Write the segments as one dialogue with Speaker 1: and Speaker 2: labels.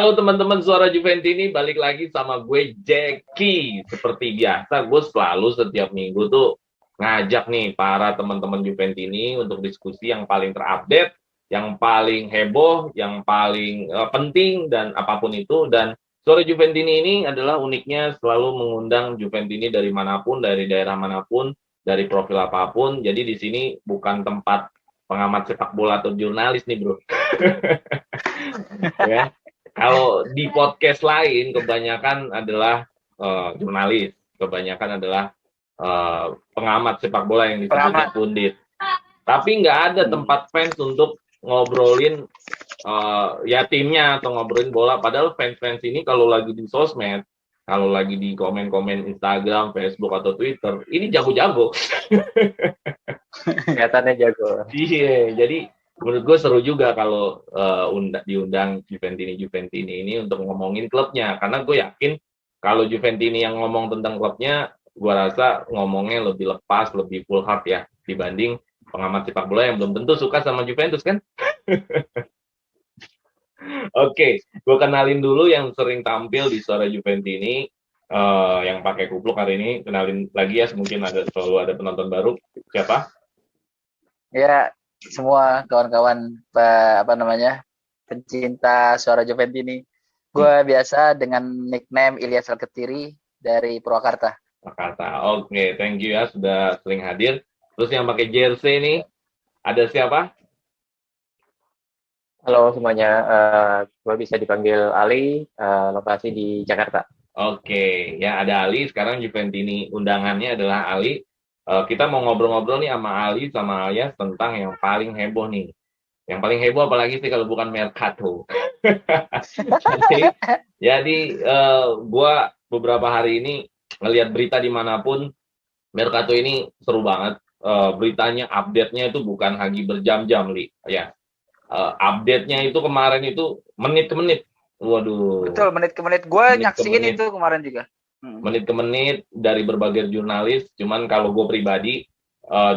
Speaker 1: Halo teman-teman Suara Juventini, balik lagi sama gue Jackie. Seperti biasa, gue selalu setiap minggu tuh ngajak nih para teman-teman Juventini untuk diskusi yang paling terupdate, yang paling heboh, yang paling penting dan apapun itu. Dan Suara Juventini ini adalah uniknya selalu mengundang Juventini dari manapun, dari daerah manapun, dari profil apapun. Jadi di sini bukan tempat pengamat sepak bola atau jurnalis nih, bro. Ya. Kalau di podcast lain kebanyakan adalah jurnalis, kebanyakan adalah pengamat sepak bola yang disebutnya pundit. Tapi nggak ada tempat fans untuk ngobrolin ya timnya atau ngobrolin bola. Padahal fans-fans ini kalau lagi di sosmed, kalau lagi di komen-komen Instagram, Facebook atau Twitter, ini jago-jago.
Speaker 2: Kelihatannya jago.
Speaker 1: Iya, jadi menurut gue seru juga kalau diundang Juventini ini untuk ngomongin klubnya, karena gue yakin kalau Juventini yang ngomong tentang klubnya, gue rasa ngomongnya lebih lepas, lebih full heart ya dibanding pengamat sepak bola yang belum tentu suka sama Juventus kan. Oke, gue kenalin dulu yang sering tampil di Suara Juventini, yang pakai kupluk hari ini. Kenalin lagi ya, mungkin selalu ada penonton baru. Siapa?
Speaker 2: Ya, semua kawan-kawan pencinta Suara Juventini. Gue biasa dengan nickname Ilyas Alketiri dari Purwakarta.
Speaker 1: Purwakarta. Oke, thank you ya sudah sering hadir. Terus yang pakai jersey ini ada siapa?
Speaker 2: Halo semuanya, gue bisa dipanggil Ali, lokasi di Jakarta.
Speaker 1: Oke, ya ada Ali. Sekarang Juventini undangannya adalah Ali. Kita mau ngobrol-ngobrol nih sama Ali sama Alias tentang yang paling heboh nih. Yang paling heboh apalagi sih kalau bukan Mercato. jadi gue beberapa hari ini ngelihat berita dimanapun, Mercato ini seru banget. Beritanya, update-nya itu bukan lagi berjam-jam, Li. Ya, update-nya itu kemarin itu menit ke menit. Waduh.
Speaker 2: Betul, menit ke menit. Gue nyaksiin itu kemarin juga.
Speaker 1: Menit ke menit dari berbagai jurnalis. Cuman kalau gue pribadi,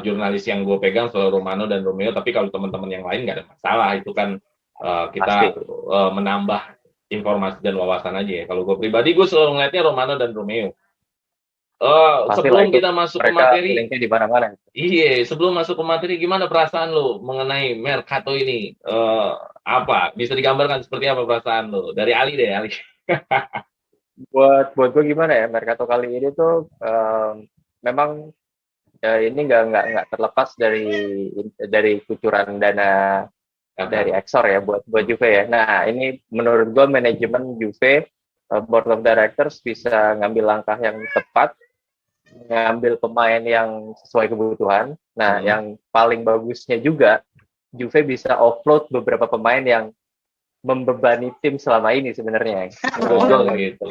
Speaker 1: jurnalis yang gue pegang selalu Romano dan Romeo. Tapi kalau teman-teman yang lain nggak ada masalah. Itu kan kita menambah informasi dan wawasan aja ya. Kalau gue pribadi, gue selalu ngeliatnya Romano dan Romeo. Sebelum kita masuk ke materi,
Speaker 2: di mana-mana.
Speaker 1: Iya, sebelum masuk ke materi, gimana perasaan lo mengenai Mercato ini? Apa bisa digambarkan seperti apa perasaan lo? Dari Ali deh, Ali.
Speaker 2: buat gue gimana ya, Mercato kali ini tuh memang ini nggak terlepas dari kucuran dana dari Exor ya buat Juve ya. Nah ini menurut gue manajemen Juve, board of directors bisa ngambil langkah yang tepat, ngambil pemain yang sesuai kebutuhan. Nah yang paling bagusnya juga Juve bisa offload beberapa pemain yang membebani tim selama ini sebenarnya.
Speaker 1: Gitu.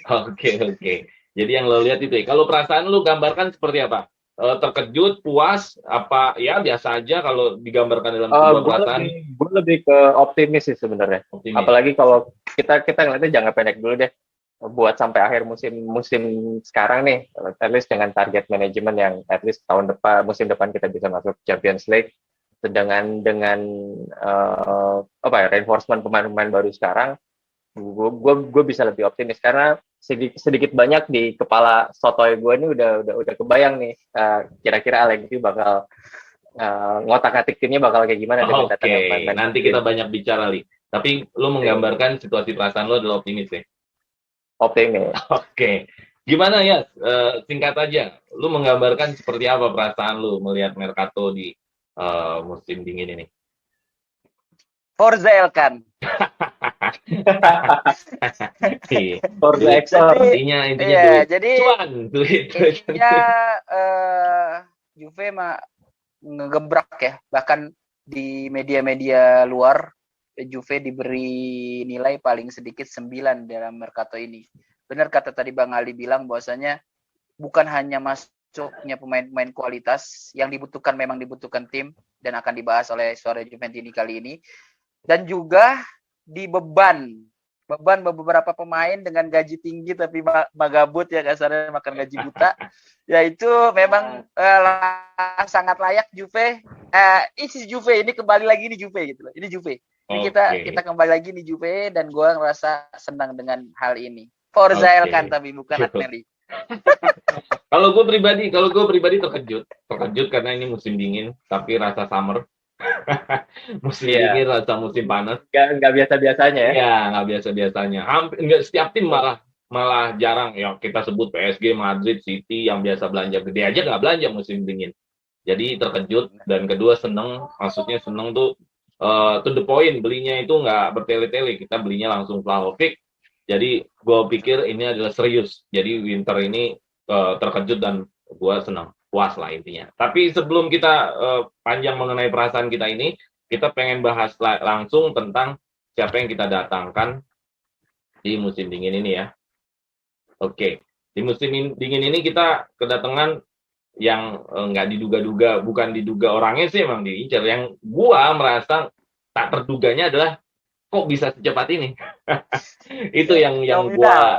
Speaker 1: Oke. Jadi yang lo lihat itu ya. Kalau perasaan lo gambarkan seperti apa? Terkejut, puas, apa ya biasa aja kalau digambarkan dalam sebuah perasaan?
Speaker 2: Gue lebih ke optimis sih sebenarnya. Apalagi kalau kita ngeliatnya jangka pendek dulu deh. Buat sampai akhir musim sekarang nih, at least dengan target manajemen yang at least musim depan kita bisa masuk Champions League. Dengan reinforcement pemain-pemain baru sekarang, gue bisa lebih optimis karena sedikit banyak di kepala sotoy gue ini udah kebayang nih kira-kira Allegri bakal ngotak-ngatik timnya bakal kayak gimana.
Speaker 1: Oke, nanti kita banyak bicara, Li. Tapi lo menggambarkan situasi perasaan lo adalah optimis ya?
Speaker 2: Optimis.
Speaker 1: Oke. Gimana ya, singkat aja, lo menggambarkan seperti apa perasaan lo melihat Mercato di musim dingin ini?
Speaker 2: Forza Elkan.
Speaker 1: Forza Exor. Intinya
Speaker 2: iya, jadi intinya Juve mah ngegebrak ya, bahkan di media-media luar Juve diberi nilai paling sedikit 9 dalam Mercato ini. Benar kata tadi Bang Ali bilang bahwasanya bukan hanya masuknya pemain-pemain kualitas yang memang dibutuhkan tim dan akan dibahas oleh Suara Juventini kali ini, dan juga di beban beberapa pemain dengan gaji tinggi tapi magabut ya, kasarnya makan gaji buta. Ya itu memang sangat layak Juve. Ini Juve, ini kembali lagi ini Juve gitu loh. Ini Juve.
Speaker 3: Ini
Speaker 1: Oke.
Speaker 3: kita kembali lagi di Juve dan gue ngerasa senang dengan hal ini. Forza
Speaker 1: Oke.
Speaker 3: Elkan tapi bukan Agnelli.
Speaker 1: Kalau gue pribadi terkejut karena ini musim dingin, tapi rasa summer. Musim
Speaker 2: Iya.
Speaker 1: dingin, rasa musim panas.
Speaker 2: Nggak biasa-biasanya ya.
Speaker 1: Iya, nggak biasa-biasanya. Hampir nggak setiap tim malah jarang. Ya kita sebut PSG, Madrid, City yang biasa belanja gede aja nggak belanja musim dingin. Jadi terkejut dan kedua seneng, maksudnya seneng tuh to the point, belinya itu nggak bertele-tele, kita belinya langsung Vlahovic. Jadi gue pikir ini adalah serius. Jadi winter ini terkejut dan gue senang, puas lah intinya. Tapi sebelum kita panjang mengenai perasaan kita ini, kita pengen bahas langsung tentang siapa yang kita datangkan di musim dingin ini ya. Oke, di musim dingin ini kita kedatangan yang nggak diduga-duga, bukan diduga orangnya sih emang diincar. Yang gua merasa tak terduganya adalah kok bisa secepat ini. Itu yang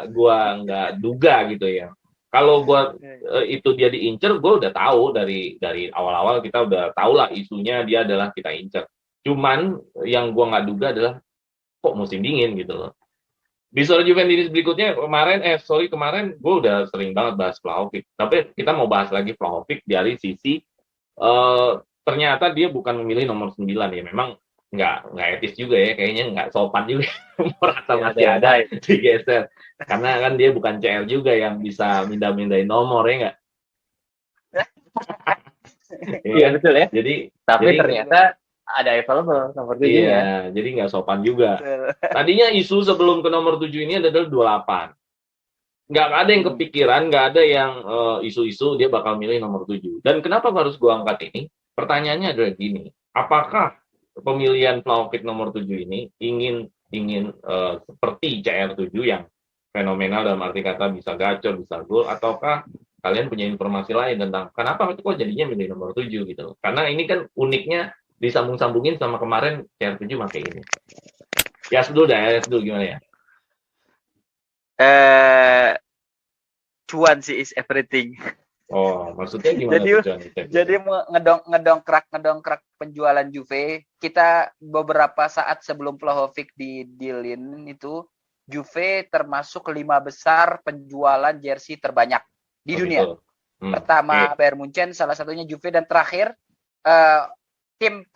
Speaker 1: gua nggak duga gitu ya. Kalau gua itu dia diincar, gua udah tahu dari awal-awal, kita udah tahu lah isunya dia adalah kita incar. Cuman yang gua nggak duga adalah kok musim dingin gitu loh. Di sore Juventus berikutnya kemarin gue udah sering banget bahas Vlahovic. Tapi kita mau bahas lagi Vlahovic dari sisi ternyata dia bukan memilih nomor 9 ya. Memang nggak etis juga ya, kayaknya nggak sopan juga. Merasa masih ada digeser. Karena kan dia bukan CR juga yang bisa mindahin nomor ya nggak?
Speaker 2: Iya betul ya. Tapi
Speaker 1: jadi
Speaker 2: ternyata ada available nomor 7
Speaker 1: iya,
Speaker 2: ya.
Speaker 1: jadi nggak sopan juga. Tadinya isu sebelum ke nomor 7 ini adalah 28. Nggak ada yang kepikiran, nggak ada yang isu-isu dia bakal milih nomor 7. Dan kenapa harus gua angkat ini? Pertanyaannya adalah gini, apakah pemilihan Vlahovic nomor 7 ini ingin seperti CR7 yang fenomenal dalam arti kata bisa gacor, bisa gol, ataukah kalian punya informasi lain tentang kenapa kok jadinya milih nomor 7 gitu? Karena ini kan uniknya disambung-sambungin sama kemarin CR7 pakai ini. Ya dulu gimana ya?
Speaker 3: Cuan sih is everything.
Speaker 1: Oh, maksudnya gimana?
Speaker 3: Jadi ngedongkrak penjualan Juve. Kita beberapa saat sebelum Vlahovic di dealin itu, Juve termasuk 5 besar penjualan jersey terbanyak di dunia. Pertama Bayern Munchen, salah satunya Juve, dan terakhir tim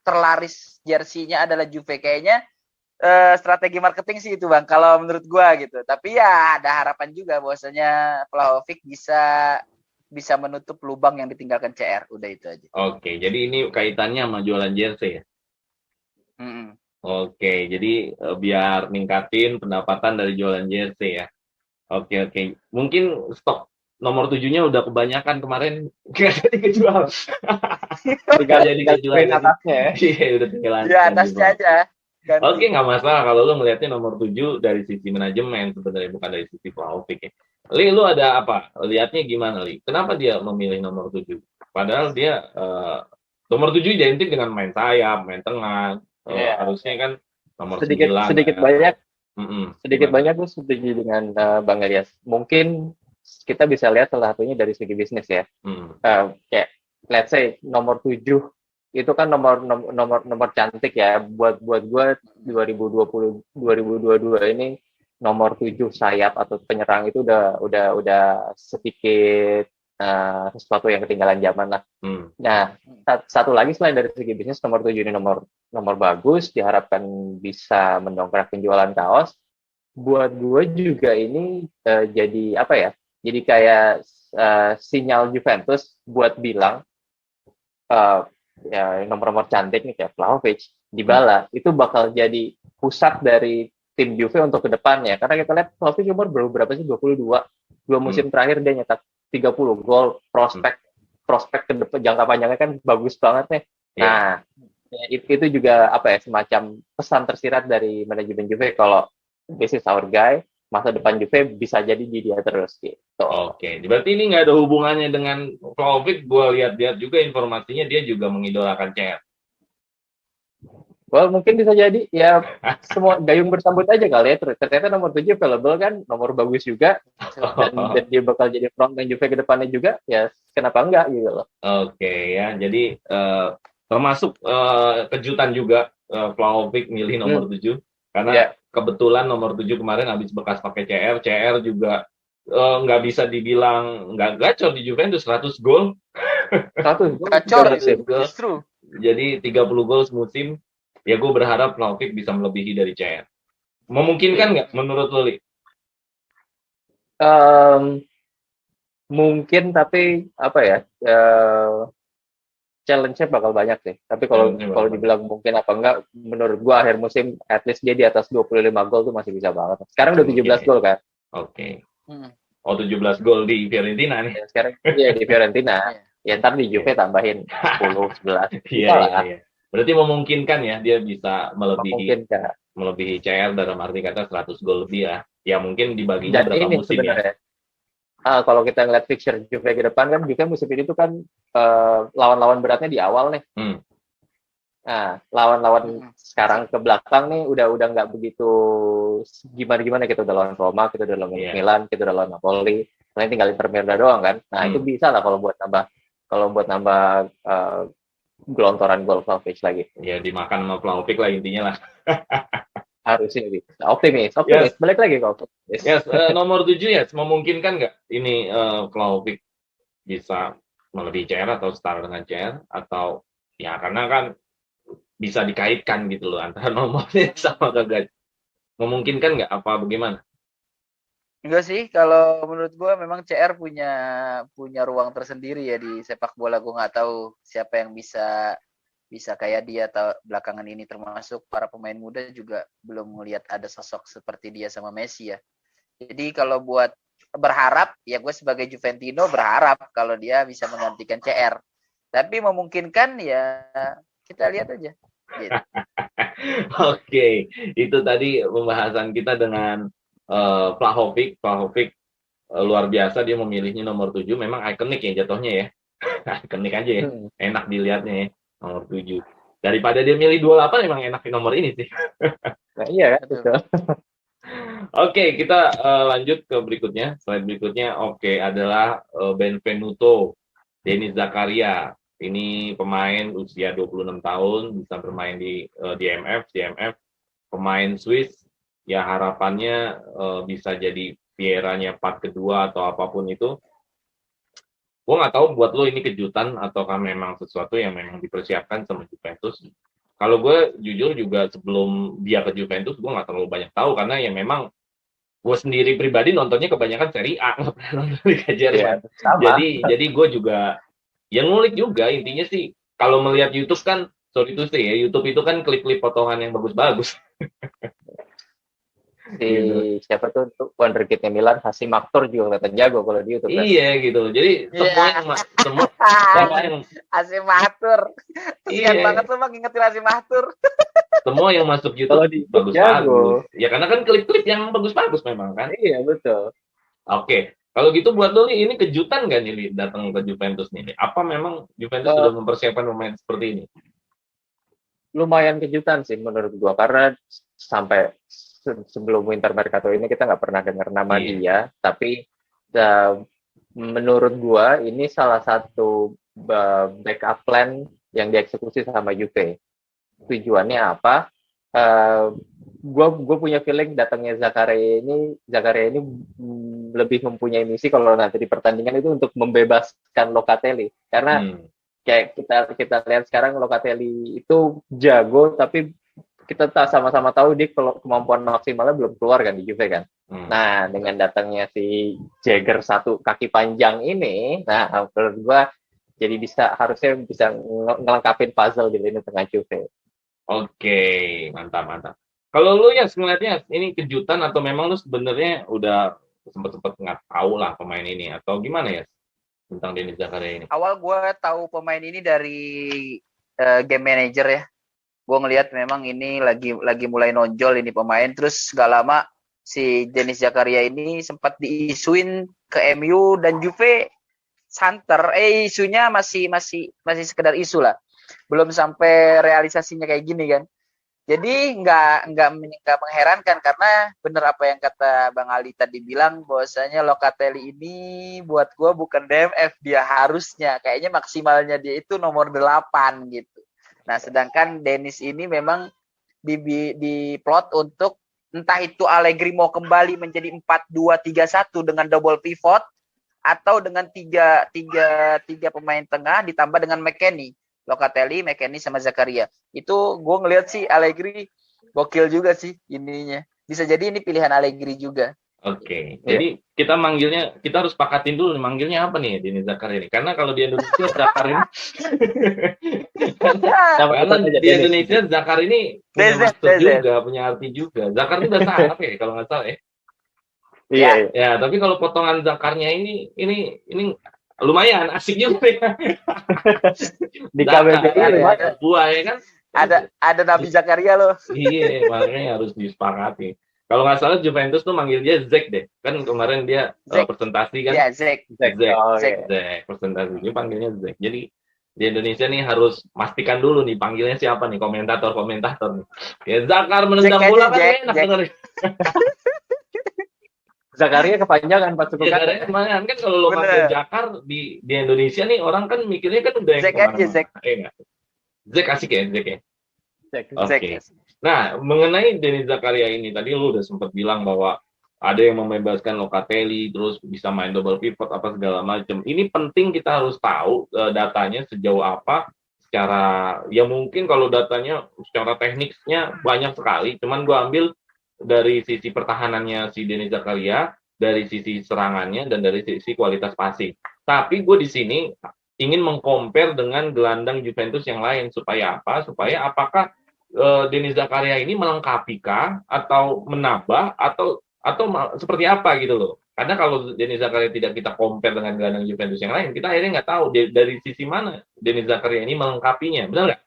Speaker 3: terlaris jersinya adalah Juve. Kayaknya strategi marketing sih itu Bang, kalau menurut gua gitu. Tapi ya ada harapan juga bahwasanya Vlahovic bisa menutup lubang yang ditinggalkan CR. Udah itu aja.
Speaker 1: Oke, jadi ini kaitannya sama jualan jersey ya? Oke, jadi biar ningkatin pendapatan dari jualan jersey ya. Oke. Mungkin stok nomor 7-nya udah kebanyakan kemarin nggak jadi kejual. Nggak jadi kejual atasnya. Iya, udah tinggal
Speaker 3: atasnya aja.
Speaker 1: Ganti. Oke, nggak masalah kalau lu ngelihatnya nomor 7 dari sisi manajemen sebenarnya, bukan dari sisi Vlahovic ya. Li, lu ada apa? Lihatnya gimana, Li? Kenapa dia memilih nomor 7? Padahal dia nomor 7 identik dengan main sayap, main tengah. Harusnya kan nomor 9.
Speaker 2: Sedikit banyak gue setuju dengan Bang Elias. Mungkin kita bisa lihat salah satunya dari segi bisnis ya. Kayak let's say nomor 7 itu kan nomor cantik ya, buat gue 2022 ini nomor 7 sayap atau penyerang itu udah sedikit sesuatu yang ketinggalan zaman lah. Nah, satu lagi selain dari segi bisnis, nomor 7 ini nomor bagus, diharapkan bisa mendongkrak penjualan kaos. Buat gue juga ini jadi apa ya? Jadi kayak sinyal Juventus buat bilang ya nomor-nomor cantik nih kayak Vlahovic, Dybala itu bakal jadi pusat dari tim Juve untuk kedepannya. Karena kita lihat Vlahovic umur berapa sih? 22. 2 musim terakhir dia nyetak 30 gol. Prospek ke depan jangka panjangnya kan bagus banget nih. Nah, itu juga apa ya, semacam pesan tersirat dari manajemen Juve kalau this is our guy, masa depan Juve bisa jadi di dia terus gitu.
Speaker 1: Oke, berarti ini nggak ada hubungannya dengan Vlahovic. Gue lihat-lihat juga informasinya dia juga mengidolakan CR.
Speaker 2: Well, mungkin bisa jadi ya semua gayung bersambut aja kali ya. Ternyata nomor 7 available kan, nomor bagus juga, dan dia bakal jadi frontman Juve ke depannya juga, ya kenapa enggak gitu loh.
Speaker 1: Oke ya, jadi termasuk kejutan juga Vlahovic milih nomor 7 karena
Speaker 2: Ya.
Speaker 1: kebetulan nomor 7 kemarin habis bekas pakai CR juga nggak bisa dibilang nggak gacor di Juventus 100 gol
Speaker 2: 100 gol
Speaker 3: Gacor,
Speaker 2: tiga musim.
Speaker 3: justru.
Speaker 1: jadi 30 gol semusim ya gue berharap Vlahovic bisa melebihi dari CR. Memungkinkan nggak menurut lo, Li?
Speaker 2: Mungkin, tapi apa ya, challenge-nya bakal banyak sih. Tapi kalau
Speaker 1: Challenge-nya bakal
Speaker 2: kalau
Speaker 1: banyak.
Speaker 2: dibilang mungkin apa enggak, menurut gua akhir musim at least dia di atas 25 gol tuh masih bisa banget. Sekarang udah 17 gol kan.
Speaker 1: Oke.
Speaker 3: Hmm.
Speaker 1: Oh 17 gol di Fiorentina nih.
Speaker 2: Ya, sekarang dia di Fiorentina. Ya ntar di Juve tambahin 10, 11. Bisa lah.
Speaker 1: Iya. Berarti memungkinkan ya dia bisa
Speaker 2: Mungkin kan.
Speaker 1: melebihi CR dalam arti kata 100 gol lebih ya. Ya mungkin dibaginya
Speaker 2: Dan
Speaker 1: berapa
Speaker 2: ini
Speaker 1: musim ya.
Speaker 2: sebenarnya, kalau kita ngeliat fixture Juve ke depan kan, Juve musim ini tuh kan lawan-lawan beratnya di awal nih. Nah, lawan-lawan sekarang ke belakang nih udah nggak begitu gimana kita udah lawan Roma, kita udah lawan Milan, kita udah lawan Napoli, paling tinggal Inter Milan doang kan. Nah, itu bisa lah kalau buat nambah gelontoran gol Vlahovic lagi.
Speaker 1: Ya dimakan sama Vlahovic lah intinya lah.
Speaker 2: Harusnya bisa. Optimis.
Speaker 1: Yes.
Speaker 2: Balik lagi ke optimis.
Speaker 1: Yes, nomor 7 ya, memungkinkan nggak ini Vlahovic bisa melebihi CR atau setara dengan CR atau ya karena kan bisa dikaitkan gitu loh antara nomornya sama kagak. Memungkinkan nggak apa bagaimana?
Speaker 3: Enggak sih, kalau menurut gua memang CR punya ruang tersendiri ya di sepak bola. Gua nggak tahu siapa yang bisa kayak dia atau belakangan ini, termasuk para pemain muda juga belum melihat ada sosok seperti dia sama Messi ya. Jadi kalau buat berharap, ya gue sebagai Juventino berharap kalau dia bisa menggantikan CR. Tapi memungkinkan ya kita lihat aja. Gitu.
Speaker 1: Oke, itu tadi pembahasan kita dengan Vlahovic. Vlahovic luar biasa, dia memilihnya nomor 7. Memang ikonik ya jatuhnya ya. Ikonik aja ya. Enak dilihatnya ya, nomor 7. Daripada dia milih 28 memang enak di nomor ini sih.
Speaker 2: Nah, iya kan, betul.
Speaker 1: Oke, kita lanjut ke berikutnya. Slide berikutnya adalah Benvenuto Denis Zakaria. Ini pemain usia 26 tahun, bisa bermain di DMF, pemain Swiss. Ya harapannya bisa jadi Vieira-nya part kedua atau apapun itu. Gue nggak tahu buat lo ini kejutan ataukah memang sesuatu yang memang dipersiapkan sama Juventus. Kalau gue jujur juga sebelum dia ke Juventus, gue nggak terlalu banyak tahu karena ya memang gue sendiri pribadi nontonnya kebanyakan Serie A, nggak pernah nonton Liga Jerman. Jadi gue juga yang ngulik juga, intinya sih kalau melihat YouTube kan, sorry to say ya, YouTube itu kan klip-klip potongan yang bagus-bagus.
Speaker 2: Siapa tuh wonderkidnya Milan, Hasim Aktor juga kelihatan jago kalau di YouTube.
Speaker 1: Iya gitu. Jadi semua yang
Speaker 3: Hasim Matur. Kesian banget lu Bang ngingetin Hasim Matur.
Speaker 1: Semua yang masuk YouTube bagus. Ya karena kan klip-klip yang bagus-bagus memang kan.
Speaker 2: Iya betul.
Speaker 1: Oke. Kalau gitu buat lo ini kejutan nggak nih datang ke Juventus nih? Apa memang Juventus sudah mempersiapkan pemain seperti ini?
Speaker 2: Lumayan kejutan sih menurut gua, karena sampai sebelum winter mercato ini kita nggak pernah dengar nama dia, tapi menurut gua ini salah satu backup plan yang dieksekusi sama Juve. Tujuannya apa? Gue punya feeling datangnya Zakaria ini lebih mempunyai misi kalau nanti di pertandingan itu untuk membebaskan Locatelli, karena kayak kita lihat sekarang Locatelli itu jago, tapi kita sama-sama tahu dia kalau kemampuan maksimalnya belum keluar kan di Juve kan. Nah dengan datangnya si Jagger satu kaki panjang ini, nah menurut gue jadi harusnya bisa ngelengkapin puzzle di lini tengah Juve.
Speaker 1: Oke, mantap. Kalau lu ya ngeliatnya ini kejutan atau memang lu sebenarnya udah sempet nggak tahu lah pemain ini atau gimana ya tentang Denis Zakaria ini?
Speaker 3: Awal gue tahu pemain ini dari game manager ya. Gue ngelihat memang ini lagi mulai nonjol ini pemain, terus gak lama si Denis Zakaria ini sempat diisuin ke MU dan Juve santer. Isunya masih sekedar isu lah. Belum sampai realisasinya kayak gini kan. Jadi nggak mengherankan, karena bener apa yang kata Bang Ali tadi bilang, bahwasanya Locatelli ini buat gue bukan DMF, dia harusnya kayaknya maksimalnya dia itu nomor 8 gitu. Nah, sedangkan Dennis ini memang di plot untuk entah itu Allegri mau kembali menjadi 4-2-3-1 dengan double pivot atau dengan tiga pemain tengah ditambah dengan McKennie, Locatelli, McKennie sama Zakaria. Itu gue ngeliat sih Allegri gokil juga sih ininya. Bisa jadi ini pilihan Allegri juga.
Speaker 1: Oke, jadi kita harus pakatin dulu nih, manggilnya apa nih Dennis Zakaria ini? Karena kalau di Indonesia Zakar ini, karena di Indonesia Zakar ini punya maksud juga, punya arti juga. Zakar itu bahasa Arab ya kalau nggak salah ya.
Speaker 2: Iya.
Speaker 1: Ya, tapi kalau potongan Zakarnya ini lumayan asik juga ya.
Speaker 2: Di KBBI
Speaker 1: buah ya kan?
Speaker 3: Ada Nabi Zakaria loh.
Speaker 1: Iya, makanya harus disepakati. Kalau nggak salah Juventus tuh manggil dia Zek deh. Kan kemarin dia presentasi kan.
Speaker 3: Iya, Zek.
Speaker 1: Presentasi. Dia panggilnya Zek. Jadi di Indonesia nih harus pastikan dulu nih panggilnya siapa nih, komentator nih. Ya Zakar menendang bola kan enak denger.
Speaker 2: Zakaria kepanjangan Pak Suku kan.
Speaker 1: Zakaria kepanjangan kan kalau lo manggil Zakar di Indonesia nih orang kan mikirnya kan udah yang
Speaker 3: kemana-mana.
Speaker 1: Zek asik ya, Zek ya.
Speaker 3: Oke.
Speaker 1: Nah, mengenai Dennis Zakaria ini, tadi lu udah sempat bilang bahwa ada yang membebaskan Locatelli, terus bisa main double pivot, apa segala macam. Ini penting kita harus tahu datanya sejauh apa, secara, ya mungkin kalau datanya secara tekniknya banyak sekali, cuman gue ambil dari sisi pertahanannya si Dennis Zakaria, dari sisi serangannya, dan dari sisi kualitas passing. Tapi gue di sini ingin mengcompare dengan gelandang Juventus yang lain, supaya apa? Supaya apakah Dennis Zakaria ini melengkapi kah atau menambah atau seperti apa gitu loh. Karena kalau Dennis Zakaria tidak kita compare dengan gelandang Juventus yang lain, kita akhirnya nggak tahu dari sisi mana Dennis Zakaria ini melengkapinya, benar nggak?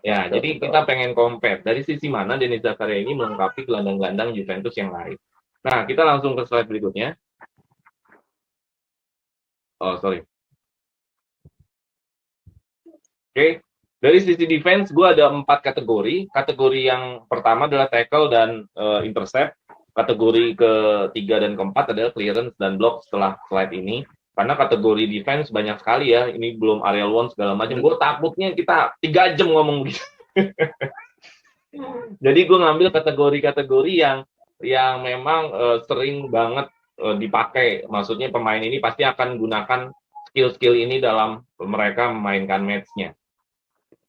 Speaker 1: Ya, jadi kita pengen compare dari sisi mana Dennis Zakaria ini melengkapi gelandang-gelandang Juventus yang lain. Nah, kita langsung ke slide berikutnya. Oh, sorry. Oke. Dari sisi defense, gue ada 4 kategori. Kategori yang pertama adalah tackle dan intercept. Kategori ketiga dan keempat adalah clearance dan block setelah slide ini. Karena kategori defense banyak sekali ya. Ini belum aerial one segala macam. Gue takutnya kita 3 jam ngomong gitu. Jadi gue ngambil kategori-kategori yang memang sering banget dipakai. Maksudnya pemain ini pasti akan gunakan skill-skill ini dalam mereka memainkan match-nya.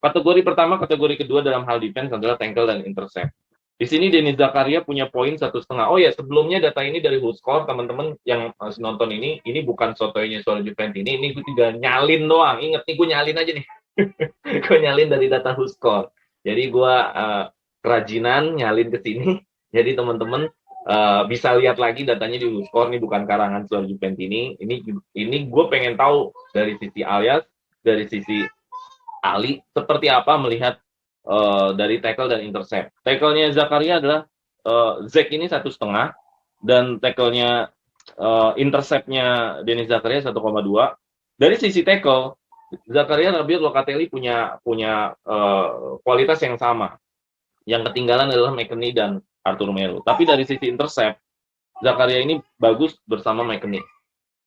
Speaker 1: Kategori pertama, kategori kedua dalam hal defense adalah tackle dan intercept. Di sini Dennis Zakaria punya poin 1,5. Oh ya, sebelumnya data ini dari WhoScore, teman-teman yang nonton ini bukan sotoynya soal Juventus ini gue juga nyalin doang. Ingat nih, gue nyalin aja nih. Gue nyalin dari data WhoScore. Jadi gue kerajinan nyalin ke sini. Jadi teman-teman bisa lihat lagi datanya di WhoScore, ini bukan karangan soal Juventus ini. Ini gue pengen tahu dari sisi alias, dari sisi Ali seperti apa melihat dari tackle dan intercept. Tackle-nya Zakaria adalah Zek ini 1,5 dan tackle-nya intercept-nya Dennis Zakaria 1,2. Dari sisi tackle, Zakaria Rabiot Locatelli punya kualitas yang sama. Yang ketinggalan adalah McKennie dan Arthur Melo. Tapi dari sisi intercept, Zakaria ini bagus bersama McKennie.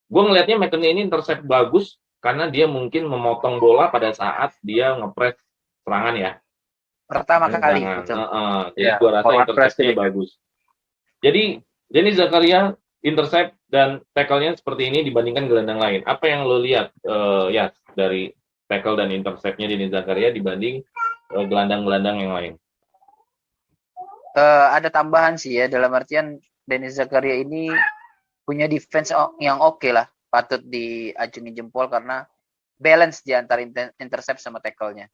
Speaker 1: Gue ngelihatnya McKennie ini intercept bagus karena dia mungkin memotong bola pada saat dia ngepres serangan ya.
Speaker 3: Pertama kali.
Speaker 1: Jadi gue rasa interceptnya bagus. Jadi Dennis Zakaria intercept dan tackle-nya seperti ini dibandingkan gelandang lain. Apa yang lo lihat ya dari tackle dan intercept-nya Dennis Zakaria dibanding gelandang-gelandang yang lain?
Speaker 3: Ada tambahan sih ya, dalam artian Dennis Zakaria ini punya defense yang oke lah. Patut diacungi jempol karena balance di antara intercept sama tackle-nya.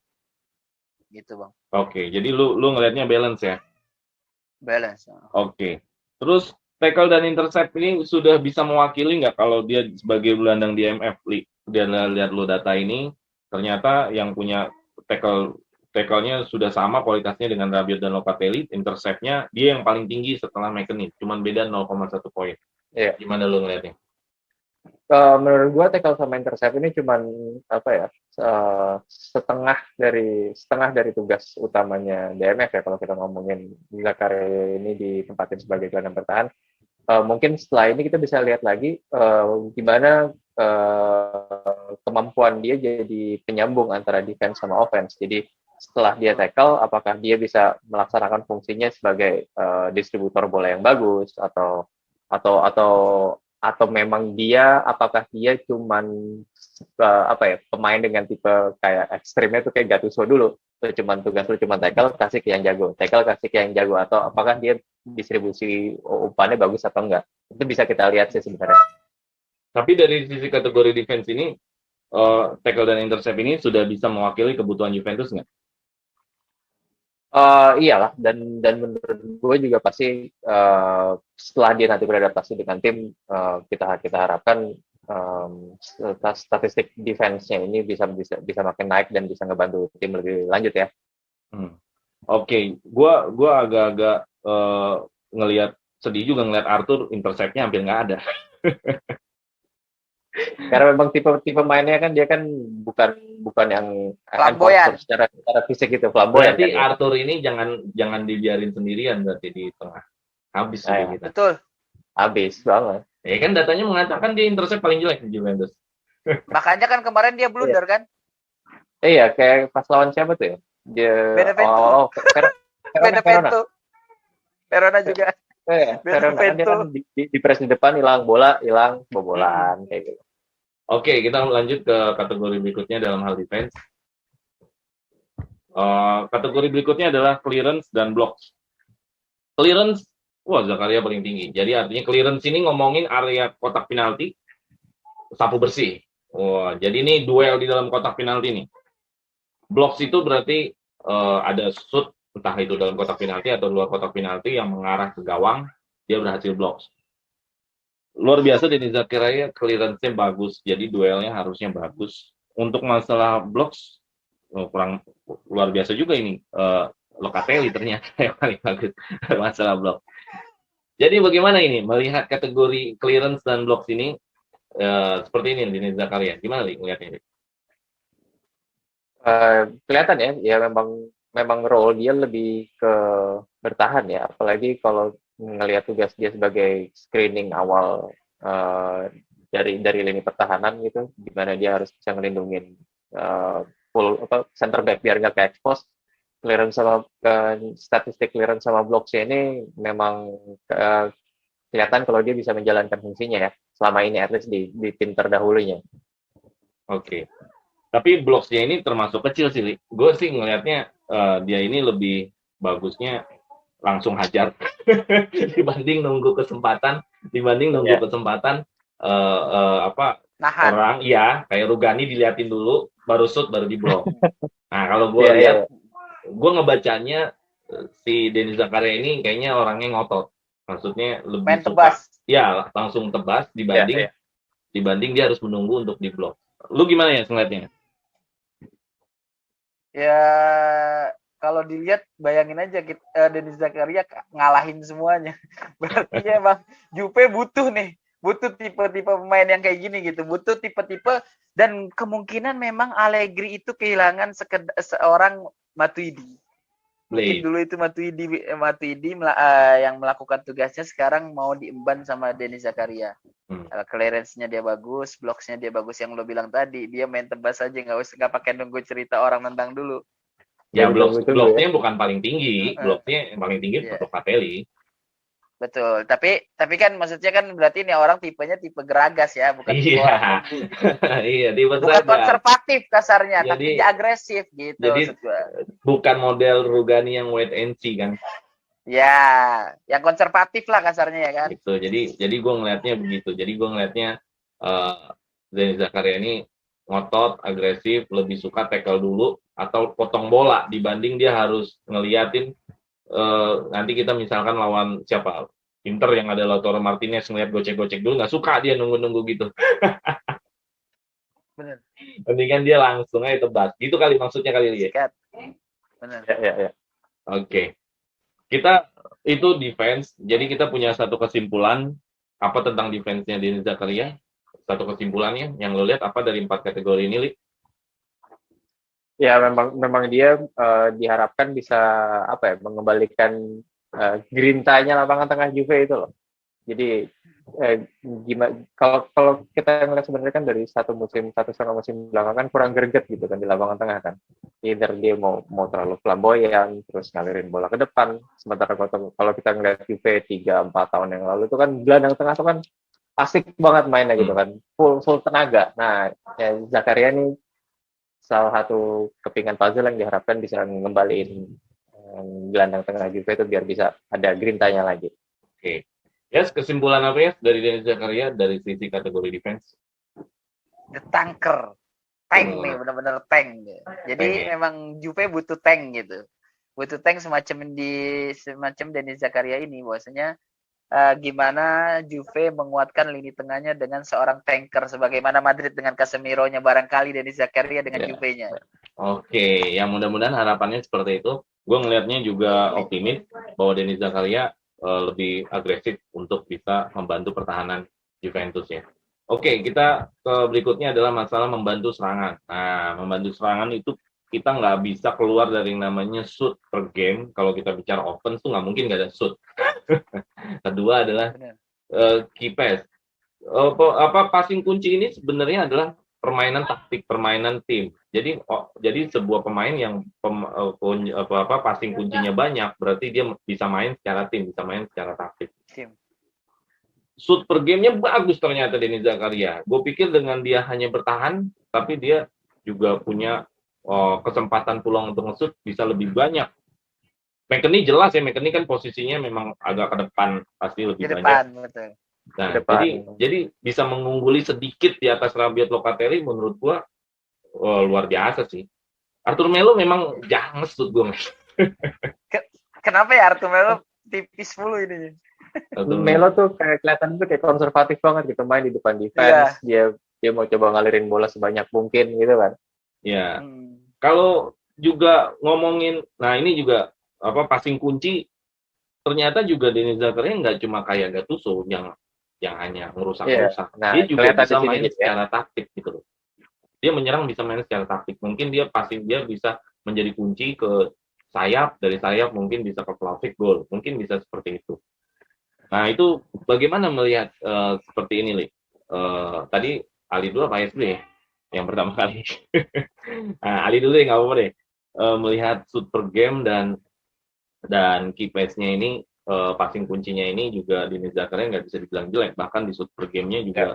Speaker 3: Gitu, Bang.
Speaker 1: Oke, jadi lu ngelihatnya balance ya?
Speaker 3: Balance.
Speaker 1: Oke. Terus tackle dan intercept ini sudah bisa mewakili nggak kalau dia sebagai gelandang di MF, Li? Dan lihat lu data ini, ternyata yang punya tackle-nya sudah sama kualitasnya dengan Rabiot dan Locatelli, intercept-nya dia yang paling tinggi setelah McKennie, cuman beda 0,1 poin.
Speaker 2: Iya.
Speaker 1: Gimana lu ngelihatnya?
Speaker 2: Menurut gue tackle sama intercept ini cuman setengah dari tugas utamanya DMF ya, kalau kita ngomongin Zakaria ini ditempatin sebagai gelandang bertahan. Mungkin setelah ini kita bisa lihat lagi gimana kemampuan dia jadi penyambung antara defense sama offense. Jadi setelah dia tackle, apakah dia bisa melaksanakan fungsinya sebagai distributor bola yang bagus atau atau atau memang apakah dia cuman pemain dengan tipe kayak ekstrimnya tuh kayak Gattuso dulu, tuh cuman tugas lu cuman tackle kasih ke yang jago, atau apakah dia distribusi umpannya bagus atau enggak, itu bisa kita lihat sih sebenarnya.
Speaker 1: Tapi dari sisi kategori defense ini, tackle dan intercept ini sudah bisa mewakili kebutuhan Juventus nggak?
Speaker 2: Iyalah, dan menurut gue juga pasti setelah dia nanti beradaptasi dengan tim, kita harapkan statistik defense-nya ini bisa makin naik dan bisa ngebantu tim lebih lanjut ya.
Speaker 1: Oke. Gua agak-agak ngelihat sedih juga ngelihat Arthur intercept-nya hampir nggak ada.
Speaker 2: Karena memang tipe mainnya kan dia kan bukan yang
Speaker 3: Flamboyan.
Speaker 2: secara fisik gitu, flamboyan.
Speaker 1: Berarti
Speaker 2: kan,
Speaker 1: Arthur ini jangan dibiarin sendirian berarti di tengah. Habis sudah kita.
Speaker 3: Betul.
Speaker 2: Habis banget.
Speaker 1: Ya kan datanya mengatakan dia intercept paling jelek di Juventus.
Speaker 3: Makanya kan kemarin dia blunder kan?
Speaker 2: Iya, kayak pas lawan siapa tuh ya? Dia
Speaker 3: Benevento.
Speaker 2: Verona.
Speaker 3: Verona juga.
Speaker 2: Verona kan dia kan di press di depan hilang bobolan kayak gitu.
Speaker 1: Oke, kita lanjut ke kategori berikutnya dalam hal defense. Kategori berikutnya adalah clearance dan blocks. Clearance, Zakaria paling tinggi. Jadi artinya clearance ini ngomongin area kotak penalti, sapu bersih. Jadi ini duel di dalam kotak penalti nih. Blocks itu berarti ada shoot, entah itu dalam kotak penalti atau luar kotak penalti yang mengarah ke gawang, dia berhasil blocks. Luar biasa Denis Zakaria, clearance-nya bagus, jadi duelnya harusnya bagus. Untuk masalah blocks, kurang luar biasa juga ini. Locatelli ternyata yang paling bagus masalah blok. Jadi bagaimana ini melihat kategori clearance dan blocks ini seperti ini Denis Zakaria? Gimana nih melihatnya?
Speaker 2: Kelihatan ya memang role dia lebih ke bertahan ya, apalagi kalau ngelihat tugas dia sebagai screening awal dari lini pertahanan gitu, di mana dia harus bisa ngelindungin center back biar nggak ke-expose. Clearance sama statistik clearance sama blocks ini memang kelihatan kalau dia bisa menjalankan fungsinya ya selama ini, at least di tim terdahulunya.
Speaker 1: Oke. Tapi blocks-nya ini termasuk kecil sih. Gue sih ngelihatnya dia ini lebih bagusnya langsung hajar dibanding nunggu kesempatan,
Speaker 3: Nahan.
Speaker 1: Orang kayak Rugani diliatin dulu baru shoot baru di blok. Nah, kalau gue lihat gue ngebacanya si Denis Zakaria ini kayaknya orangnya ngotot. Maksudnya lebih
Speaker 3: main
Speaker 1: suka
Speaker 3: tebas.
Speaker 1: Ya, langsung tebas dibanding dia harus menunggu untuk di blok. Lu gimana ya ngeliatnya?
Speaker 3: Ya kalau dilihat bayangin aja Denis Zakaria ngalahin semuanya. Berarti emang Juve butuh tipe-tipe pemain yang kayak gini gitu, butuh tipe-tipe, dan kemungkinan memang Allegri itu kehilangan seorang Matuidi. Mungkin dulu itu Matuidi yang melakukan tugasnya sekarang mau diemban sama Denis Zakaria. Clearance-nya dia bagus, blocks-nya dia bagus, yang lo bilang tadi, dia main tebas aja, nggak pakai nunggu cerita orang nendang dulu.
Speaker 1: Ya bloknya bukan paling tinggi, bloknya yang paling tinggi Locatelli.
Speaker 3: Betul, tapi kan maksudnya kan berarti ini orang tipenya tipe geragas ya, bukan tipe orang
Speaker 1: tipe
Speaker 3: bukan konservatif kasarnya,
Speaker 1: jadi,
Speaker 3: tapi dia agresif gitu.
Speaker 1: Jadi bukan model Rugani yang wait and see kan?
Speaker 3: Ya, yang konservatif lah kasarnya ya kan.
Speaker 1: Gitu. Jadi gue ngelihatnya begitu. Jadi gue ngelihatnya Denis Zakaria ini ngotot, agresif, lebih suka tackle dulu atau potong bola dibanding dia harus ngeliatin nanti kita misalkan lawan siapa Inter yang ada Lautaro Martinez ngeliat gocek-gocek dulu, nggak suka dia nunggu-nunggu gitu.
Speaker 3: Bener.
Speaker 1: Mendingan dia langsung aja tebas. Gitu kali maksudnya kali ya.
Speaker 3: Bener.
Speaker 2: Ya.
Speaker 1: Oke. Kita itu defense. Jadi kita punya satu kesimpulan apa tentang defense-nya Denis Zakaria. Satu kesimpulannya yang lo lihat apa dari 4 kategori ini, Li?
Speaker 2: Ya memang dia diharapkan bisa mengembalikan grintanya lapangan tengah Juve itu loh. Jadi gimana kalau kita ngeliat sebenarnya kan dari satu setengah musim belakang kan kurang greget gitu kan di lapangan tengah kan. Either dia mau terlalu flamboyan terus ngalirin bola ke depan, sementara kalau kita ngeliat Juve 3-4 tahun yang lalu itu kan gelandang tengah itu kan asik banget mainnya gitu kan, full tenaga. Nah, ya Zakaria ini salah satu kepingan puzzle yang diharapkan bisa ngembaliin gelandang tengah Juve itu biar bisa ada grintanya lagi.
Speaker 1: Oke. Yes, kesimpulan apa ya dari Denis Zakaria dari sisi kategori defense?
Speaker 3: The tanker. Tank nih, benar-benar tank. Jadi memang Juve butuh tank gitu. Butuh tank semacam Denis Zakaria ini, bahwasanya gimana Juve menguatkan lini tengahnya dengan seorang tanker, sebagaimana Madrid dengan Casemiro-nya, barangkali Denis Zakaria dengan Juve-nya.
Speaker 1: Oke, yang mudah-mudahan harapannya seperti itu. Gue ngelihatnya juga optimis bahwa Denis Zakaria lebih agresif untuk bisa membantu pertahanan Juventus ya. Oke, kita ke berikutnya adalah masalah membantu serangan. Nah, membantu serangan itu kita nggak bisa keluar dari namanya shoot per game. Kalau kita bicara offense tuh nggak mungkin nggak ada shoot. Kedua adalah key pass. Passing kunci ini sebenarnya adalah permainan taktik, permainan tim. Jadi sebuah pemain yang passing kuncinya banyak, berarti dia bisa main secara tim, bisa main secara taktik. Shoot per gamenya bagus ternyata Denis Zakaria. Gue pikir dengan dia hanya bertahan, tapi dia juga punya kesempatan peluang untuk nge-shoot bisa lebih banyak. McKennie jelas ya, McKennie kan posisinya memang agak ke depan, pasti lebih banyak.
Speaker 3: Betul.
Speaker 1: Nah, jadi bisa mengungguli sedikit di atas Rabiot Locatelli menurut gua luar biasa sih. Arthur Melo memang jangan shoot gua.
Speaker 2: Kenapa ya Arthur Melo tipis mulu ini? Melo tuh kayak kelihatan tuh kayak konservatif banget gitu, main di depan defense, dia mau coba ngalirin bola sebanyak mungkin gitu kan.
Speaker 1: Ya. Kalau juga ngomongin, nah ini juga passing kunci, ternyata juga Denis Zakaria nggak cuma kayak Gattuso yang hanya ngerusak-ngerusak.
Speaker 2: Nah,
Speaker 1: dia juga bisa main secara taktik gitu loh. Dia menyerang bisa main secara taktik. Mungkin dia bisa menjadi kunci ke sayap, dari sayap mungkin bisa ke Vlahovic gol. Mungkin bisa seperti itu. Nah, itu bagaimana melihat seperti ini, Li? Tadi Ali dulu apa SB ya? Yang pertama kali. Nah, Ali dulu ya, nggak apa-apa deh. Melihat shoot per game dan key pass-nya ini, passing kuncinya ini juga Denis Zakaria nggak bisa dibilang jelek. Bahkan di shoot per game-nya juga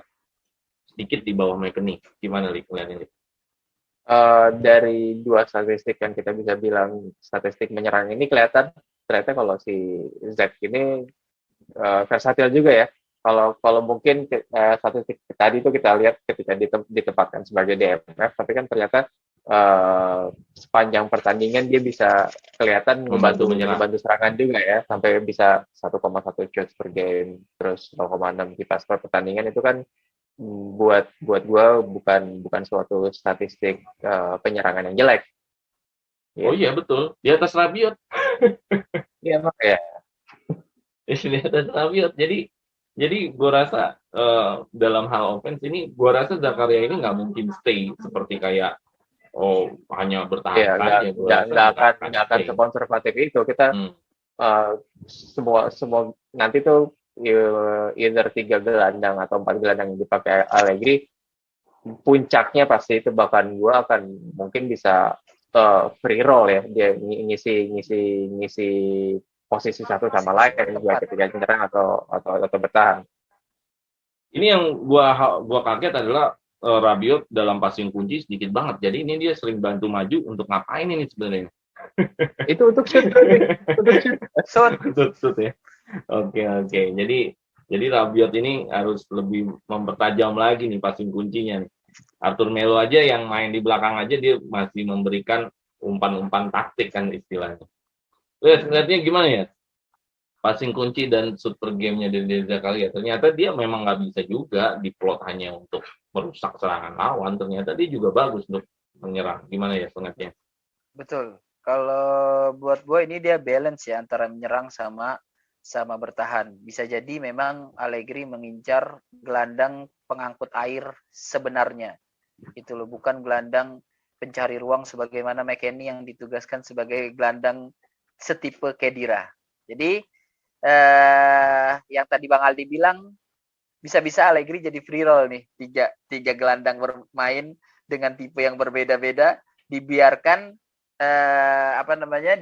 Speaker 1: sedikit di bawah McKennie. Gimana, Li? Ngeliatnya, Li?
Speaker 2: Dari dua statistik yang kita bisa bilang statistik menyerang ini kelihatan ternyata kalau si Z ini versatil juga ya. Kalau mungkin statistik tadi itu kita lihat ketika ditempatkan sebagai DMF, tapi kan ternyata sepanjang pertandingan dia bisa kelihatan membantu serangan juga ya, sampai bisa 1,1 shots per game, terus 0,6 kipas per pertandingan. Itu kan buat gue bukan suatu statistik penyerangan yang jelek.
Speaker 1: Oh iya betul, di atas Rabiot.
Speaker 2: Iya makanya.
Speaker 1: Di atas Rabiot. Jadi gue rasa dalam hal offense ini, gue rasa Zakaria ini nggak mungkin stay seperti kayak hanya bertahan saja.
Speaker 2: Nggak akan sekonservatif itu. Kita semua nanti tuh either 3 gelandang atau 4 gelandang yang dipakai Allegri, puncaknya pasti itu bahkan gue akan mungkin bisa free roll ya, dia ngisi posisi satu sama lain juga ketika menyerang atau bertahan.
Speaker 1: Ini yang gua kaget adalah Rabiot dalam passing kunci sedikit banget. Jadi ini dia sering bantu maju untuk ngapain ini sebenarnya?
Speaker 2: Itu untuk shoot.
Speaker 1: Shoot ya. Oke. Jadi Rabiot ini harus lebih mempertajam lagi nih passing kuncinya nih. Arthur Melo aja yang main di belakang aja dia masih memberikan umpan-umpan taktik kan istilahnya. Lihatnya gimana ya? Passing kunci dan shoot per game-nya dari Zakaria. Ternyata dia memang nggak bisa juga diplot hanya untuk merusak serangan lawan. Ternyata dia juga bagus untuk menyerang. Gimana ya setengahnya?
Speaker 3: Betul. Kalau buat gue ini dia balance ya antara menyerang sama bertahan. Bisa jadi memang Allegri mengincar gelandang pengangkut air sebenarnya. Itu loh, bukan gelandang pencari ruang sebagaimana McKennie yang ditugaskan sebagai gelandang setipe Khedira. Jadi yang tadi Bang Aldi bilang bisa-bisa Allegri jadi free roll nih, tiga gelandang bermain dengan tipe yang berbeda-beda, dibiarkan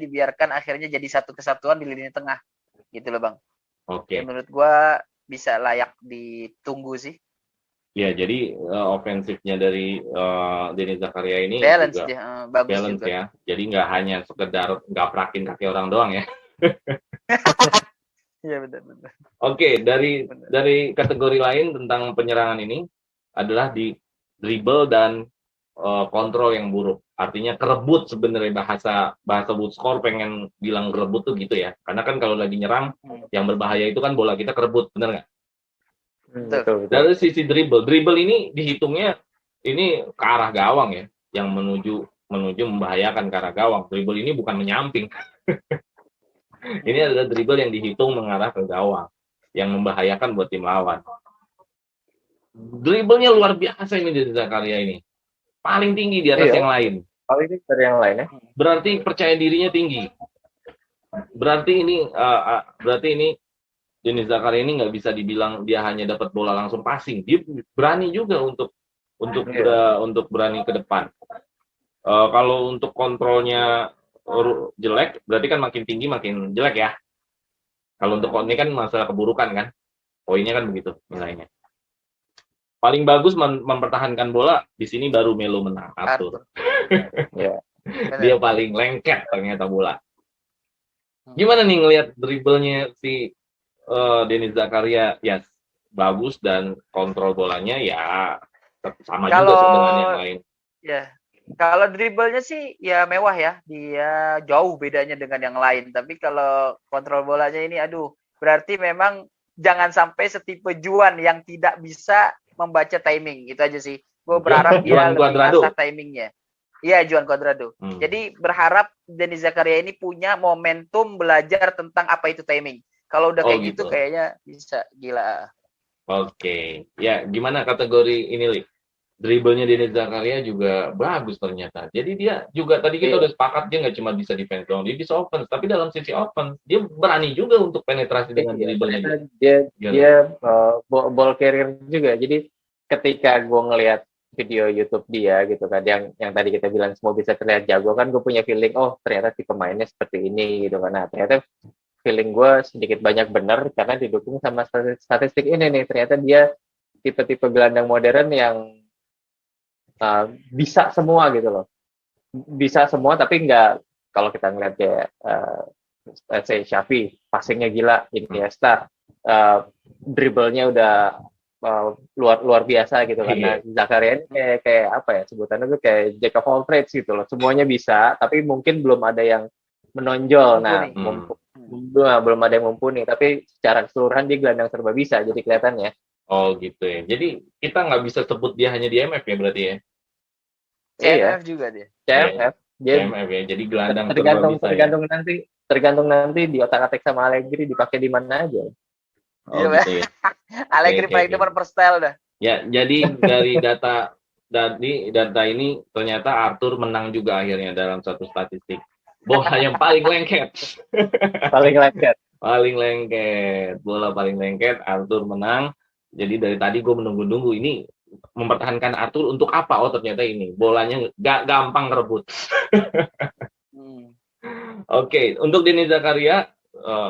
Speaker 3: dibiarkan akhirnya jadi satu kesatuan di lini tengah gitu loh Bang.
Speaker 1: Oke.
Speaker 3: Menurut gua bisa layak ditunggu sih.
Speaker 1: Ya, jadi ofensifnya dari Denis Zakaria ini
Speaker 3: Balance
Speaker 1: juga
Speaker 3: dia, bagus
Speaker 1: balance
Speaker 3: juga.
Speaker 1: ya. Jadi nggak hanya sekedar gaprakin kaki orang doang ya.
Speaker 3: Iya benar.
Speaker 1: Oke, dari kategori lain tentang penyerangan ini adalah di dribble dan kontrol yang buruk. Artinya kerebut sebenarnya bahasa Woodscore pengen bilang kerebut tuh gitu ya. Karena kan kalau lagi nyerang yang berbahaya itu kan bola kita kerebut, bener nggak?
Speaker 2: Betul.
Speaker 1: Dari sisi dribble ini dihitungnya ini ke arah gawang ya, yang menuju membahayakan ke arah gawang. Dribble ini bukan menyamping. Ini adalah dribble yang dihitung mengarah ke gawang, yang membahayakan buat tim lawan. Dribblenya luar biasa ini dari Zakaria ini. Paling tinggi di atas yang lain.
Speaker 2: Paling tinggi dari yang lain ya.
Speaker 1: Berarti percaya dirinya tinggi. Berarti ini Denis Zakaria ini nggak bisa dibilang dia hanya dapat bola langsung passing. Dia berani juga untuk berani ke depan. Kalau untuk kontrolnya jelek, berarti kan makin tinggi makin jelek ya. Kalau untuk ini kan masalah keburukan kan, poinnya kan begitu nilainya. Paling bagus mempertahankan bola di sini baru Melo menang Arthur.
Speaker 2: Ya.
Speaker 1: Dia paling lengket ternyata bola. Gimana nih ngelihat dribblenya si Denis Zakaria? Ya bagus dan kontrol bolanya ya sama juga dengan yang lain.
Speaker 3: Ya, kalau dribblenya sih ya mewah ya, dia jauh bedanya dengan yang lain. Tapi kalau kontrol bolanya ini, aduh, berarti memang jangan sampai setipe Juan yang tidak bisa membaca timing, itu aja sih. Gue berharap dia lebih asah timingnya. Iya, Juan Cuadrado. Jadi berharap Denis Zakaria ini punya momentum belajar tentang apa itu timing. Kalau udah kayak gitu kayaknya bisa gila.
Speaker 1: Oke, ya gimana kategori ini, Li? Dribblenya Denis Zakaria juga bagus ternyata. Jadi dia juga tadi kita udah sepakat dia nggak cuma bisa defense doang, dia bisa offense. Tapi dalam sisi offense dia berani juga untuk penetrasi dengan dribblenya.
Speaker 2: Dia ball carrier juga. Jadi ketika gue ngelihat video YouTube dia gitu kan, yang tadi kita bilang semua bisa terlihat jago kan, gue punya feeling ternyata si pemainnya seperti ini gitu kan. Nah ternyata feeling gue sedikit banyak benar karena didukung sama statistik ini nih. Ternyata dia tipe-tipe gelandang modern yang bisa semua gitu loh. Bisa semua tapi nggak, kalau kita ngeliat kayak let's say Xavi, passingnya gila, Iniesta, dribblenya udah luar biasa gitu kan. Nah, Zakaria ini kayak apa ya sebutannya tuh kayak jack of all trades gitu loh. Semuanya bisa, tapi mungkin belum ada yang menonjol. Belum ada yang mumpuni. Tapi secara keseluruhan dia gelandang serba bisa. Jadi kelihatannya.
Speaker 1: Oh gitu ya. Jadi kita nggak bisa sebut dia hanya di MF ya berarti ya?
Speaker 3: CMF juga dia.
Speaker 2: CMF.
Speaker 1: CMF ya. Jadi gelandang
Speaker 2: tergantung nanti di otak-atik sama Allegri dipakai di mana aja.
Speaker 3: Iya, gitu ya. Allegri paling depan per style dah.
Speaker 1: Ya, jadi dari data ini ternyata Arthur menang juga akhirnya dalam satu statistik. Bola yang paling lengket. Paling lengket. Bola paling lengket, Arthur menang. Jadi dari tadi gue menunggu-nunggu ini mempertahankan Arthur untuk apa? Oh ternyata ini bolanya gak gampang rebut. Oke, untuk Denis Zakaria,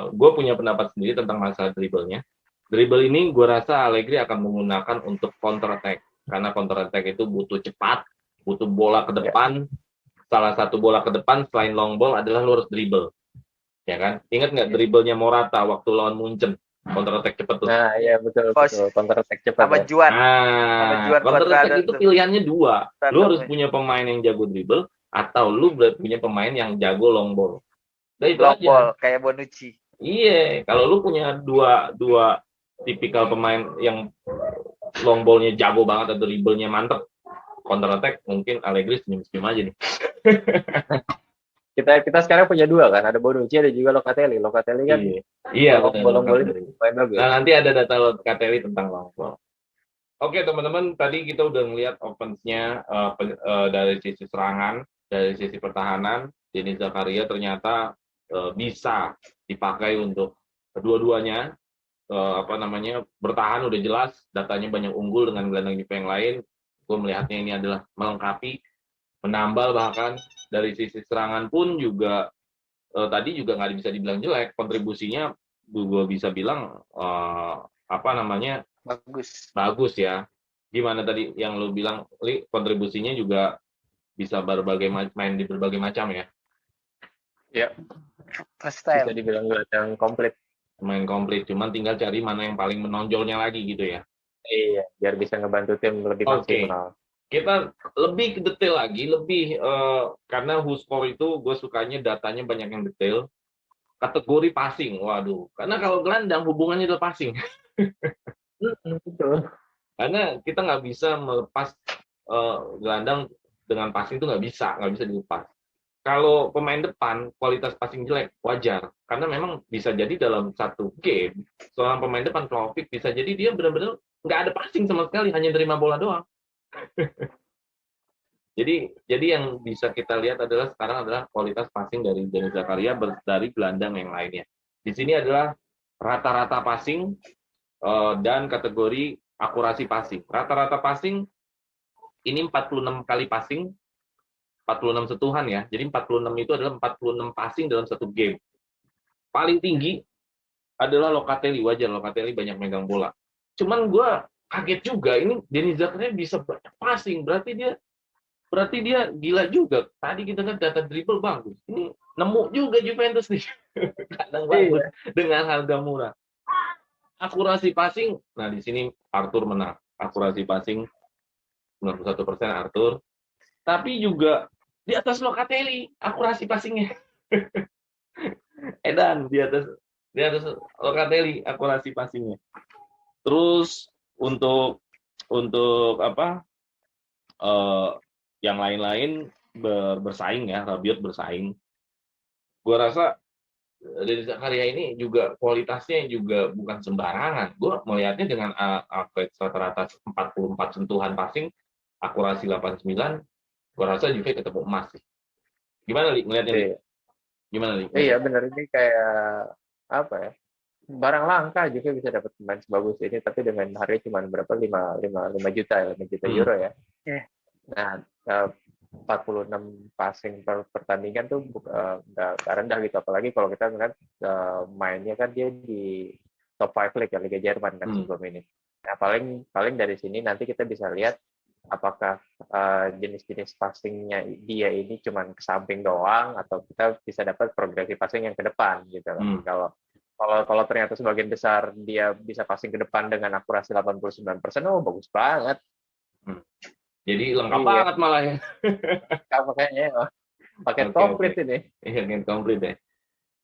Speaker 1: gue punya pendapat sendiri tentang masalah dribblenya. Dribble ini gue rasa Allegri akan menggunakan untuk counter attack. Karena counter attack itu butuh cepat, butuh bola ke depan. Salah satu bola ke depan selain long ball adalah lu harus dribble. Ya kan? Ingat nggak dribblenya Morata waktu lawan Munchen? Counter attack cepat tuh.
Speaker 2: Nah, iya betul. Counter attack cepat.
Speaker 3: Sama Juan.
Speaker 1: Counter attack itu pilihannya dua. Lu harus punya pemain yang jago dribble atau lu punya pemain yang jago long ball.
Speaker 3: Nah, itu long ball kayak Bonucci.
Speaker 1: Iya, kalau lu punya dua tipikal pemain yang long ball-nya jago banget atau dribble-nya mantep, counter attack mungkin Allegri senyum-senyum aja nih.
Speaker 2: kita sekarang punya dua kan, ada Bonucci ada juga Locatelli kan.
Speaker 1: Iya,
Speaker 2: long ball itu bagus.
Speaker 1: Nah, nanti ada data Locatelli tentang long ball. Oke teman-teman, tadi kita udah ngeliat offense-nya dari sisi serangan, dari sisi pertahanan. Denis Zakaria ternyata bisa dipakai untuk kedua-duanya. bertahan udah jelas, datanya banyak unggul dengan gelandang Juve yang lain. Gue melihatnya ini adalah melengkapi, menambal, bahkan dari sisi serangan pun juga tadi juga nggak bisa dibilang jelek, kontribusinya gue bisa bilang bagus ya. Gimana tadi yang lo bilang, Li, kontribusinya juga bisa main di berbagai macam ya.
Speaker 2: Ya,
Speaker 3: Freestyle.
Speaker 2: bisa dibilang gelandang komplit.
Speaker 1: Main komplit, cuman tinggal cari mana yang paling menonjolnya lagi gitu ya.
Speaker 2: Iya, biar bisa ngebantu tim lebih maksimal.
Speaker 1: Kita lebih detail lagi, karena WhoScore itu gue sukanya datanya banyak yang detail. Kategori passing, waduh. Karena kalau gelandang hubungannya adalah passing.
Speaker 2: Betul.
Speaker 1: Karena kita nggak bisa melepas gelandang dengan passing itu nggak bisa dilepas. Kalau pemain depan kualitas passing jelek wajar, karena memang bisa jadi dalam satu game seorang pemain depan Vlahovic bisa jadi dia benar-benar nggak ada passing sama sekali, hanya terima bola doang. Jadi yang bisa kita lihat sekarang adalah kualitas passing dari Denis Zakaria dari gelandang yang lainnya. Di sini adalah rata-rata passing dan kategori akurasi passing. Rata-rata passing ini 46 kali passing, 46 sentuhan ya. Jadi 46 itu adalah 46 passing dalam satu game. Paling tinggi adalah Locatelli, wajar Locatelli banyak megang bola. Cuman gue kaget juga, ini Denis Zakaria bisa banyak passing, berarti dia gila juga. Tadi kita kan data dribble bagus. Ini nemu juga Juventus nih. Kadang bagus dengan harga murah. Akurasi passing, nah di sini Arthur menang. Akurasi passing 91% Arthur. Tapi juga di atas Locatelli akurasi passingnya. Edan di atas Locatelli akurasi passingnya. Terus untuk yang lain-lain bersaing ya, Rabiot bersaing. Gue rasa Denis Zakaria ini juga kualitasnya juga bukan sembarangan. Gue melihatnya dengan average rata-rata 44 sentuhan passing, akurasi 89, gue rasa Juve ketemu emas sih. Gimana Li ngelihatnya? Li? Gimana Li?
Speaker 2: Iya benar, ini kayak apa ya? Barang langka juga bisa dapat pemain sebagus ini, tapi dengan harga cuma berapa 5 juta euro ya. Nah, 46 passing per pertandingan tuh nggak rendah gitu, apalagi kalau kita ngeliat mainnya kan dia di top 5 league ya, Liga Jerman kan sebelum ini. Nah, paling dari sini nanti kita bisa lihat apakah jenis-jenis passingnya dia ini cuma ke samping doang atau kita bisa dapat progresi passing yang ke depan gitu kan. Kalau ternyata sebagian besar dia bisa passing ke depan dengan akurasi 89%, oh bagus banget.
Speaker 1: Jadi lengkap banget malah ya.
Speaker 2: Makanya paket komplit ini.
Speaker 1: Iya, paket komplit ya.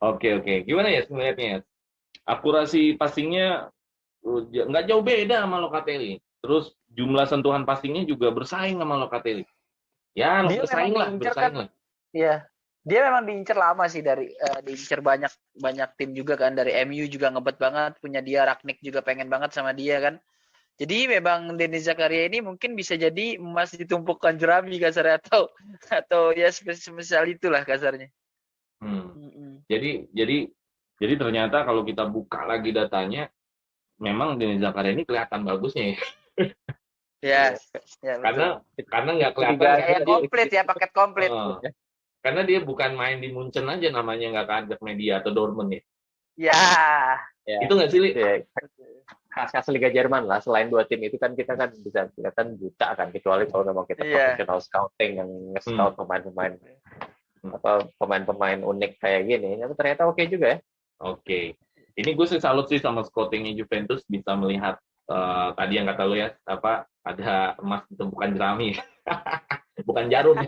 Speaker 1: Oke. Gimana ya melihatnya? Akurasi passingnya nggak jauh beda sama Locatelli. Terus jumlah sentuhan passingnya juga bersaing sama Locatelli. Ya, bersaing lah.
Speaker 3: Iya. Dia memang diincar lama sih, dari diincar banyak tim juga kan, dari MU juga ngebet banget, punya dia, Rangnick juga pengen banget sama dia kan. Jadi memang Denis Zakaria ini mungkin bisa jadi emas ditumpukkan jerami kasarnya, atau ya spesial itulah kasarnya.
Speaker 1: Jadi ternyata kalau kita buka lagi datanya, memang Denis Zakaria ini kelihatan bagusnya ya.
Speaker 3: Ya
Speaker 1: karena nggak kelihatan
Speaker 3: komplit ya, paket komplit.
Speaker 1: Karena dia bukan main di Munchen aja, namanya nggak keajak media atau Dortmund ya.
Speaker 2: Ya.
Speaker 1: Itu nggak sih, Li?
Speaker 2: Ya. Khas Liga Jerman lah. Selain dua tim itu kan kita kan bisa kelihatan buta kan, kecuali kalau memang kita profesional scouting yang nge-scout pemain-pemain unik kayak gini. Tapi ternyata oke juga ya. Oke.
Speaker 1: Ini gue sih salut sih sama scoutingnya Juventus, bisa melihat tadi yang kata lu ya, ada emas ditumpukan jerami. Bukan jarum.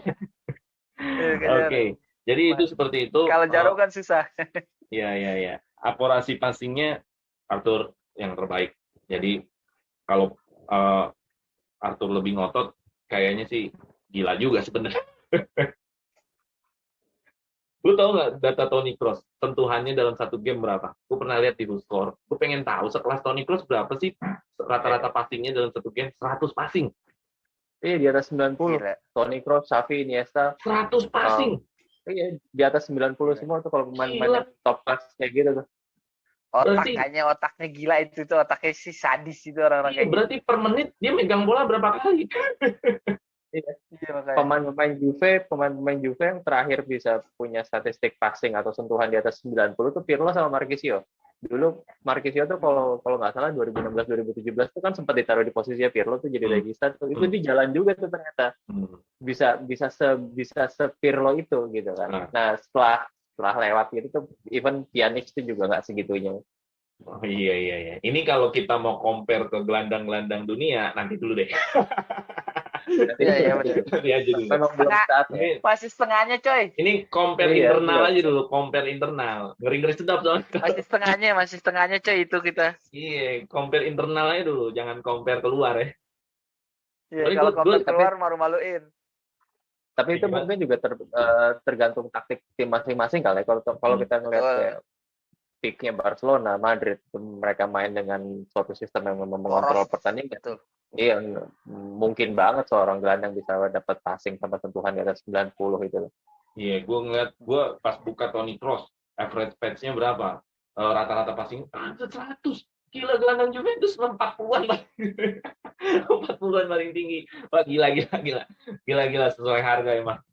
Speaker 1: Oke. Jadi itu seperti itu.
Speaker 3: Kalau jarum kan susah.
Speaker 1: Iya. Akurasi passingnya Arthur yang terbaik. Jadi kalau Arthur lebih ngotot, kayaknya sih gila juga sebenarnya. Lu tau nggak data Toni Kroos, sentuhannya dalam satu game berapa? Gue pernah lihat di WhoScore. Gue pengen tahu sekelas Toni Kroos berapa sih rata-rata passingnya dalam satu game? 100 passing.
Speaker 2: Iya, di atas 90. Toni Kroos, Xavi, Iniesta.
Speaker 1: 100 passing.
Speaker 2: Iya, di atas 90 semua tuh kalau pemain-pemain top class kayak gitu tuh.
Speaker 1: Berarti
Speaker 3: Otaknya gila itu tuh, otaknya si sadis itu orang-orang
Speaker 1: iya,
Speaker 3: kayak gitu.
Speaker 1: berarti per menit dia megang bola berapa kali?
Speaker 2: Iya.
Speaker 3: Iya makanya.
Speaker 2: Pemain Juve yang terakhir bisa punya statistik passing atau sentuhan di atas 90 tuh Pirlo sama Marchisio. Dulu Marchisio tuh kalau kalau nggak salah 2016 2017 tuh kan sempat ditaruh di posisinya Pirlo tuh jadi regista tuh. Itu di jalan juga tuh ternyata. Bisa se Pirlo itu gitu kan. Nah, setelah lewat gitu tuh even Pjanic tuh juga nggak segitunya.
Speaker 1: Oh iya. Ini kalau kita mau compare ke gelandang-gelandang dunia, nanti dulu deh.
Speaker 3: Iya benar.
Speaker 1: Nanti aja dulu.
Speaker 2: Memang belum saatnya.
Speaker 1: Ini,
Speaker 3: Masih setengahnya coy.
Speaker 1: ini compare
Speaker 2: Iya,
Speaker 1: internal
Speaker 2: iya.
Speaker 1: aja dulu, compare internal. Ngeri-ngeri sedap soalnya.
Speaker 3: Masih setengahnya coy itu kita.
Speaker 1: Iya, compare internal aja dulu, jangan compare keluar ya.
Speaker 3: Iya,
Speaker 1: Tapi
Speaker 3: kalau
Speaker 1: gua-
Speaker 3: kompet
Speaker 1: gua-
Speaker 3: keluar malu-maluin.
Speaker 2: Tapi itu
Speaker 1: Gimana?
Speaker 2: mungkin juga tergantung taktik tim masing-masing kali ya. Kalau kita ngelihat
Speaker 3: Betul.
Speaker 2: kayak peaknya Barcelona, Madrid, mereka main dengan suatu sistem yang memang mengontrol
Speaker 3: Poros.
Speaker 2: pertandingan.
Speaker 3: Betul.
Speaker 2: Iya, mungkin banget seorang gelandang bisa dapat passing sama sentuhan di atas 90 itu.
Speaker 1: Iya, gue pas buka Toni Kroos, average patch-nya berapa? Rata-rata passing 100. Gila, gelandang Juventus 40-an paling 40-an paling tinggi. Wah, gila sesuai harga emang.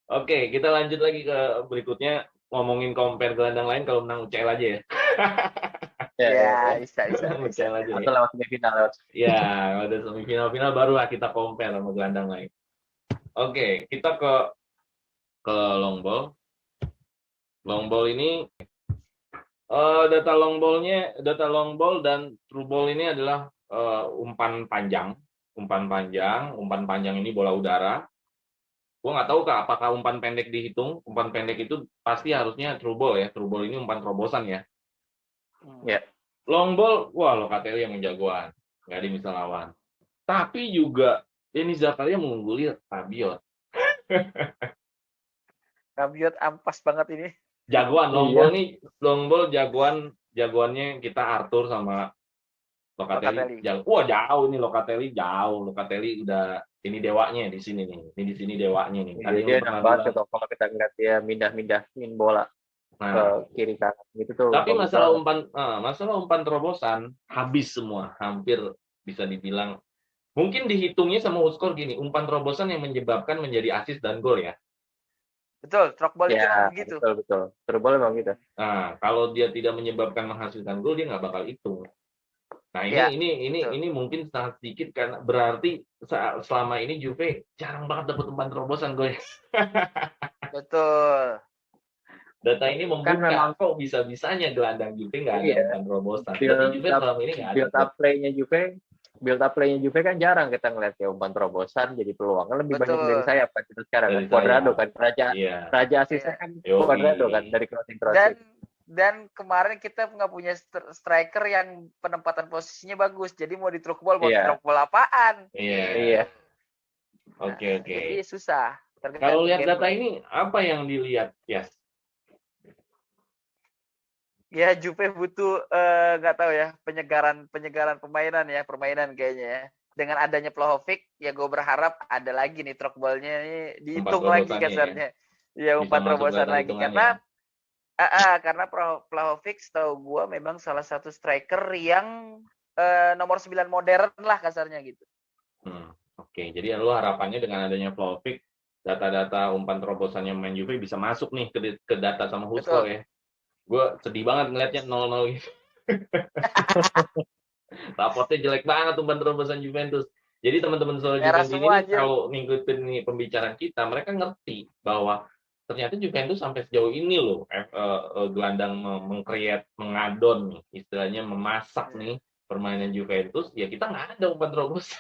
Speaker 1: Oke, kita lanjut lagi ke berikutnya, ngomongin compare gelandang lain kalau menang UCL aja ya.
Speaker 3: Ya, bisa.
Speaker 1: UCL aja
Speaker 2: Atau
Speaker 1: ya.
Speaker 2: lewat semifinal lewat.
Speaker 1: Ya, ada semifinal barulah kita compare sama gelandang lain. Oke, kita ke long ball. Long ball ini data long ball dan true ball ini adalah umpan panjang. Umpan panjang ini bola udara. Gue nggak tahu apakah umpan pendek dihitung. Umpan pendek itu pasti harusnya true ball ya. True ball ini umpan terobosan ya.
Speaker 2: Ya.
Speaker 1: Long ball, wah Locatelli yang jagoan. Nggak ada yang bisa lawan. Tapi juga Denis Zakaria mengungguli Rabiot.
Speaker 3: Rabiot ampas banget ini.
Speaker 1: Jagoan long ball jagoannya kita Arthur sama Locatelli. Wah jauh nih Locatelli jauh. Locatelli udah ini dewanya di sini nih. Ini di sini dewanya nih.
Speaker 2: Tadi dia enak banget tuh kalau kita ngeliat dia mindah-mindahin bola ke kiri kanan gitu tuh.
Speaker 1: Tapi masalah umpan terobosan habis semua. Hampir bisa dibilang mungkin dihitungnya sama skor gini, umpan terobosan yang menyebabkan menjadi assist dan gol ya.
Speaker 3: Betul, Trokball itu
Speaker 2: Ya,
Speaker 3: begitu.
Speaker 2: betul. Trokball memang gitu.
Speaker 1: Nah, kalau dia tidak menyebabkan menghasilkan gol, dia nggak bakal hitung. Nah, ini mungkin sangat sedikit karena berarti selama ini Juve jarang banget dapat umpan terobosan gol.
Speaker 3: Betul.
Speaker 1: Data ini membuka kok bisa-bisanya gelandang Juve nggak ada umpan terobosan.
Speaker 2: Build up play-nya Juve kan jarang kita ngeliat ya umpan terobosan jadi peluang. Kan lebih banyak dari sayap kan kita sekarang kan. Cuadrado kan raja asisnya kan Cuadrado kan dari crossing.
Speaker 3: Dan kemarin kita nggak punya striker yang penempatan posisinya bagus. Jadi mau di Trokball apaan?
Speaker 1: Iya. Oke.
Speaker 3: Jadi susah.
Speaker 1: Kalau lihat data ini apa yang dilihat, Yes?
Speaker 3: Ya Juve butuh nggak tahu ya penyegaran permainan kayaknya ya. Dengan adanya Vlahovic ya gue berharap ada lagi nih Trokball-nya nih dihitung lagi kasarnya. Ya umpan terobosan lagi karena Vlahovic setahu gue memang salah satu striker yang nomor 9 modern lah kasarnya gitu.
Speaker 1: Oke, jadi lo harapannya dengan adanya Vlahovic data-data umpan terobosannya main Juve bisa masuk nih ke data sama Huskor ya. Gue sedih banget ngeliatnya 0-0 gitu. Raportnya jelek banget umpan terobosan Juventus. Jadi teman-teman soal Juventus ini kalau ngikutin nih pembicaraan kita, mereka ngerti bahwa ternyata Juventus sampai sejauh ini loh gelandang mengcreate, mengadon nih, istilahnya memasak nih permainan Juventus, ya kita nggak ada umpan terobosan.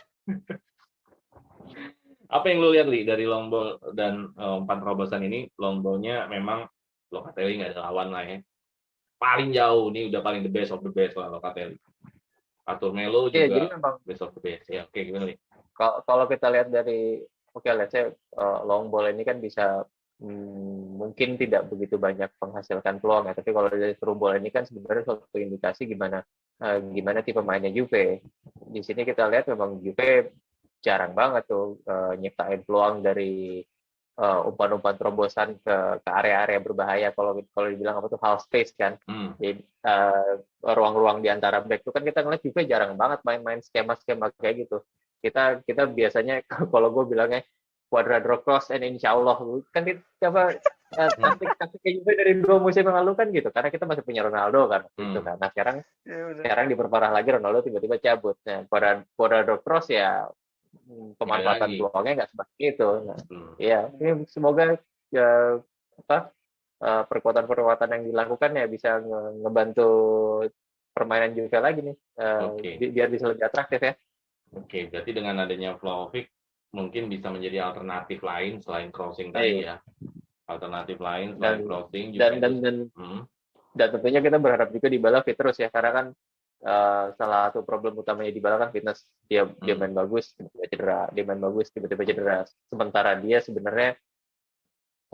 Speaker 1: Apa yang lo lihat Li dari long ball dan umpan terobosan ini? Long ball-nya memang Locatelli nggak ada lawan lah ya. Paling jauh nih udah paling the best of the best lah Locatelli. Arthur Melo juga jadi memang best of the best ya. Oke, gimana nih?
Speaker 2: Kalau kita lihat dari let's say long ball ini kan bisa mungkin tidak begitu banyak menghasilkan peluang ya, tapi kalau dari through ball ini kan sebenarnya suatu indikasi gimana tipe mainnya Juve. Di sini kita lihat memang Juve jarang banget tuh nyiptain peluang dari umpan-umpan terobosan ke area-area berbahaya. Kalau dibilang apa tuh half space kan. Jadi ruang-ruang di antara back itu kan kita ngeliat Juve jarang banget main-main skema-skema kayak gitu. Kita biasanya kalau gue bilangnya quadradro cross and insya Allah kan kita taktik Juve dari 2 musim yang lalu kan gitu, karena kita masih punya Ronaldo kan gitu kan. Nah sekarang diperparah lagi, Ronaldo tiba-tiba cabut. Nah quadradro cross ya pemanfaatan peluangnya nggak seperti itu. Nah, ya ini semoga ya perkuatan-perkuatan yang dilakukan ya bisa ngebantu permainan Juve lagi nih, biar bisa lebih atraktif ya.
Speaker 1: Oke, berarti dengan adanya Vlahovic mungkin bisa menjadi alternatif lain selain crossing tadi ya. Alternatif lain selain crossing juga.
Speaker 2: Dan tentunya kita berharap juga Dybala fit terus ya, karena kan salah satu problem utamanya Dybala kan fitness. Dia main bagus tiba-tiba cedera, dia main bagus tiba-tiba cedera. Sementara dia sebenarnya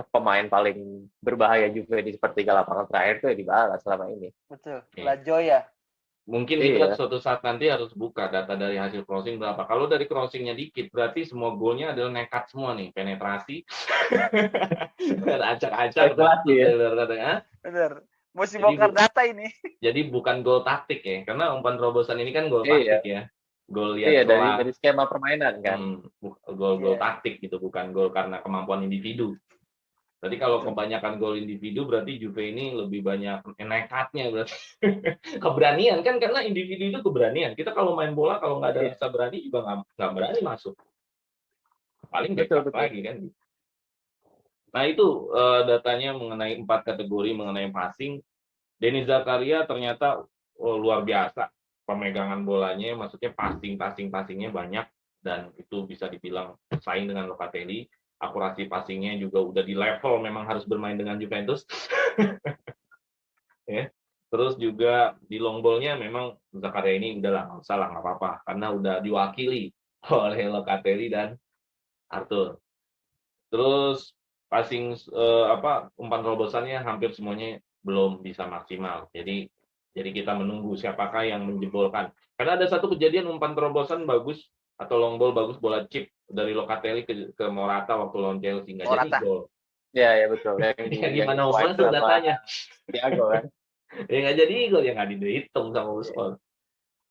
Speaker 2: pemain paling berbahaya juga di sepertiga lapangan terakhir tuh Dybala selama ini.
Speaker 3: Betul. La Joya.
Speaker 1: Mungkin kita suatu saat nanti harus buka data dari hasil crossing berapa. Kalau dari crossingnya dikit, berarti semua golnya adalah nekat semua nih, penetrasi, acak-acak.
Speaker 3: Bener. Mesti bongkar data ini.
Speaker 1: Jadi bukan gol taktik ya, karena umpan terobosan ini kan gol taktik ya. Gol lihat
Speaker 2: dari skema permainan kan.
Speaker 1: Gol taktik gitu, bukan gol karena kemampuan individu. Jadi kalau kebanyakan gol individu berarti Juve ini lebih banyak nekatnya berarti. Keberanian kan, karena individu itu keberanian. Kita kalau main bola kalau nggak ada rasa berani juga nggak berani masuk. Paling betul lagi kan. Nah itu datanya mengenai 4 kategori mengenai passing. Denis Zakaria ternyata luar biasa pemegangan bolanya, maksudnya passingnya banyak, dan itu bisa dibilang saing dengan Locatelli. Akurasi passingnya juga udah di level memang harus bermain dengan Juventus. Ya. Terus juga di long ball-nya memang Zakaria ini udahlah nggak usah lah, nggak apa-apa, karena udah diwakili oleh Locatelli dan Arthur. Terus passing umpan terobosannya hampir semuanya belum bisa maksimal. Jadi kita menunggu siapakah yang menjebolkan. Karena ada satu kejadian umpan terobosan bagus atau long ball bagus, bola chip dari Locatelli ke Morata waktu lawan Chelsea, nggak jadi gol.
Speaker 2: Ya betul.
Speaker 1: Yang mana masuk datanya?
Speaker 2: Thiago kan.
Speaker 1: Ya nggak jadi gol, ya nggak dihitung sama Wolfsburg.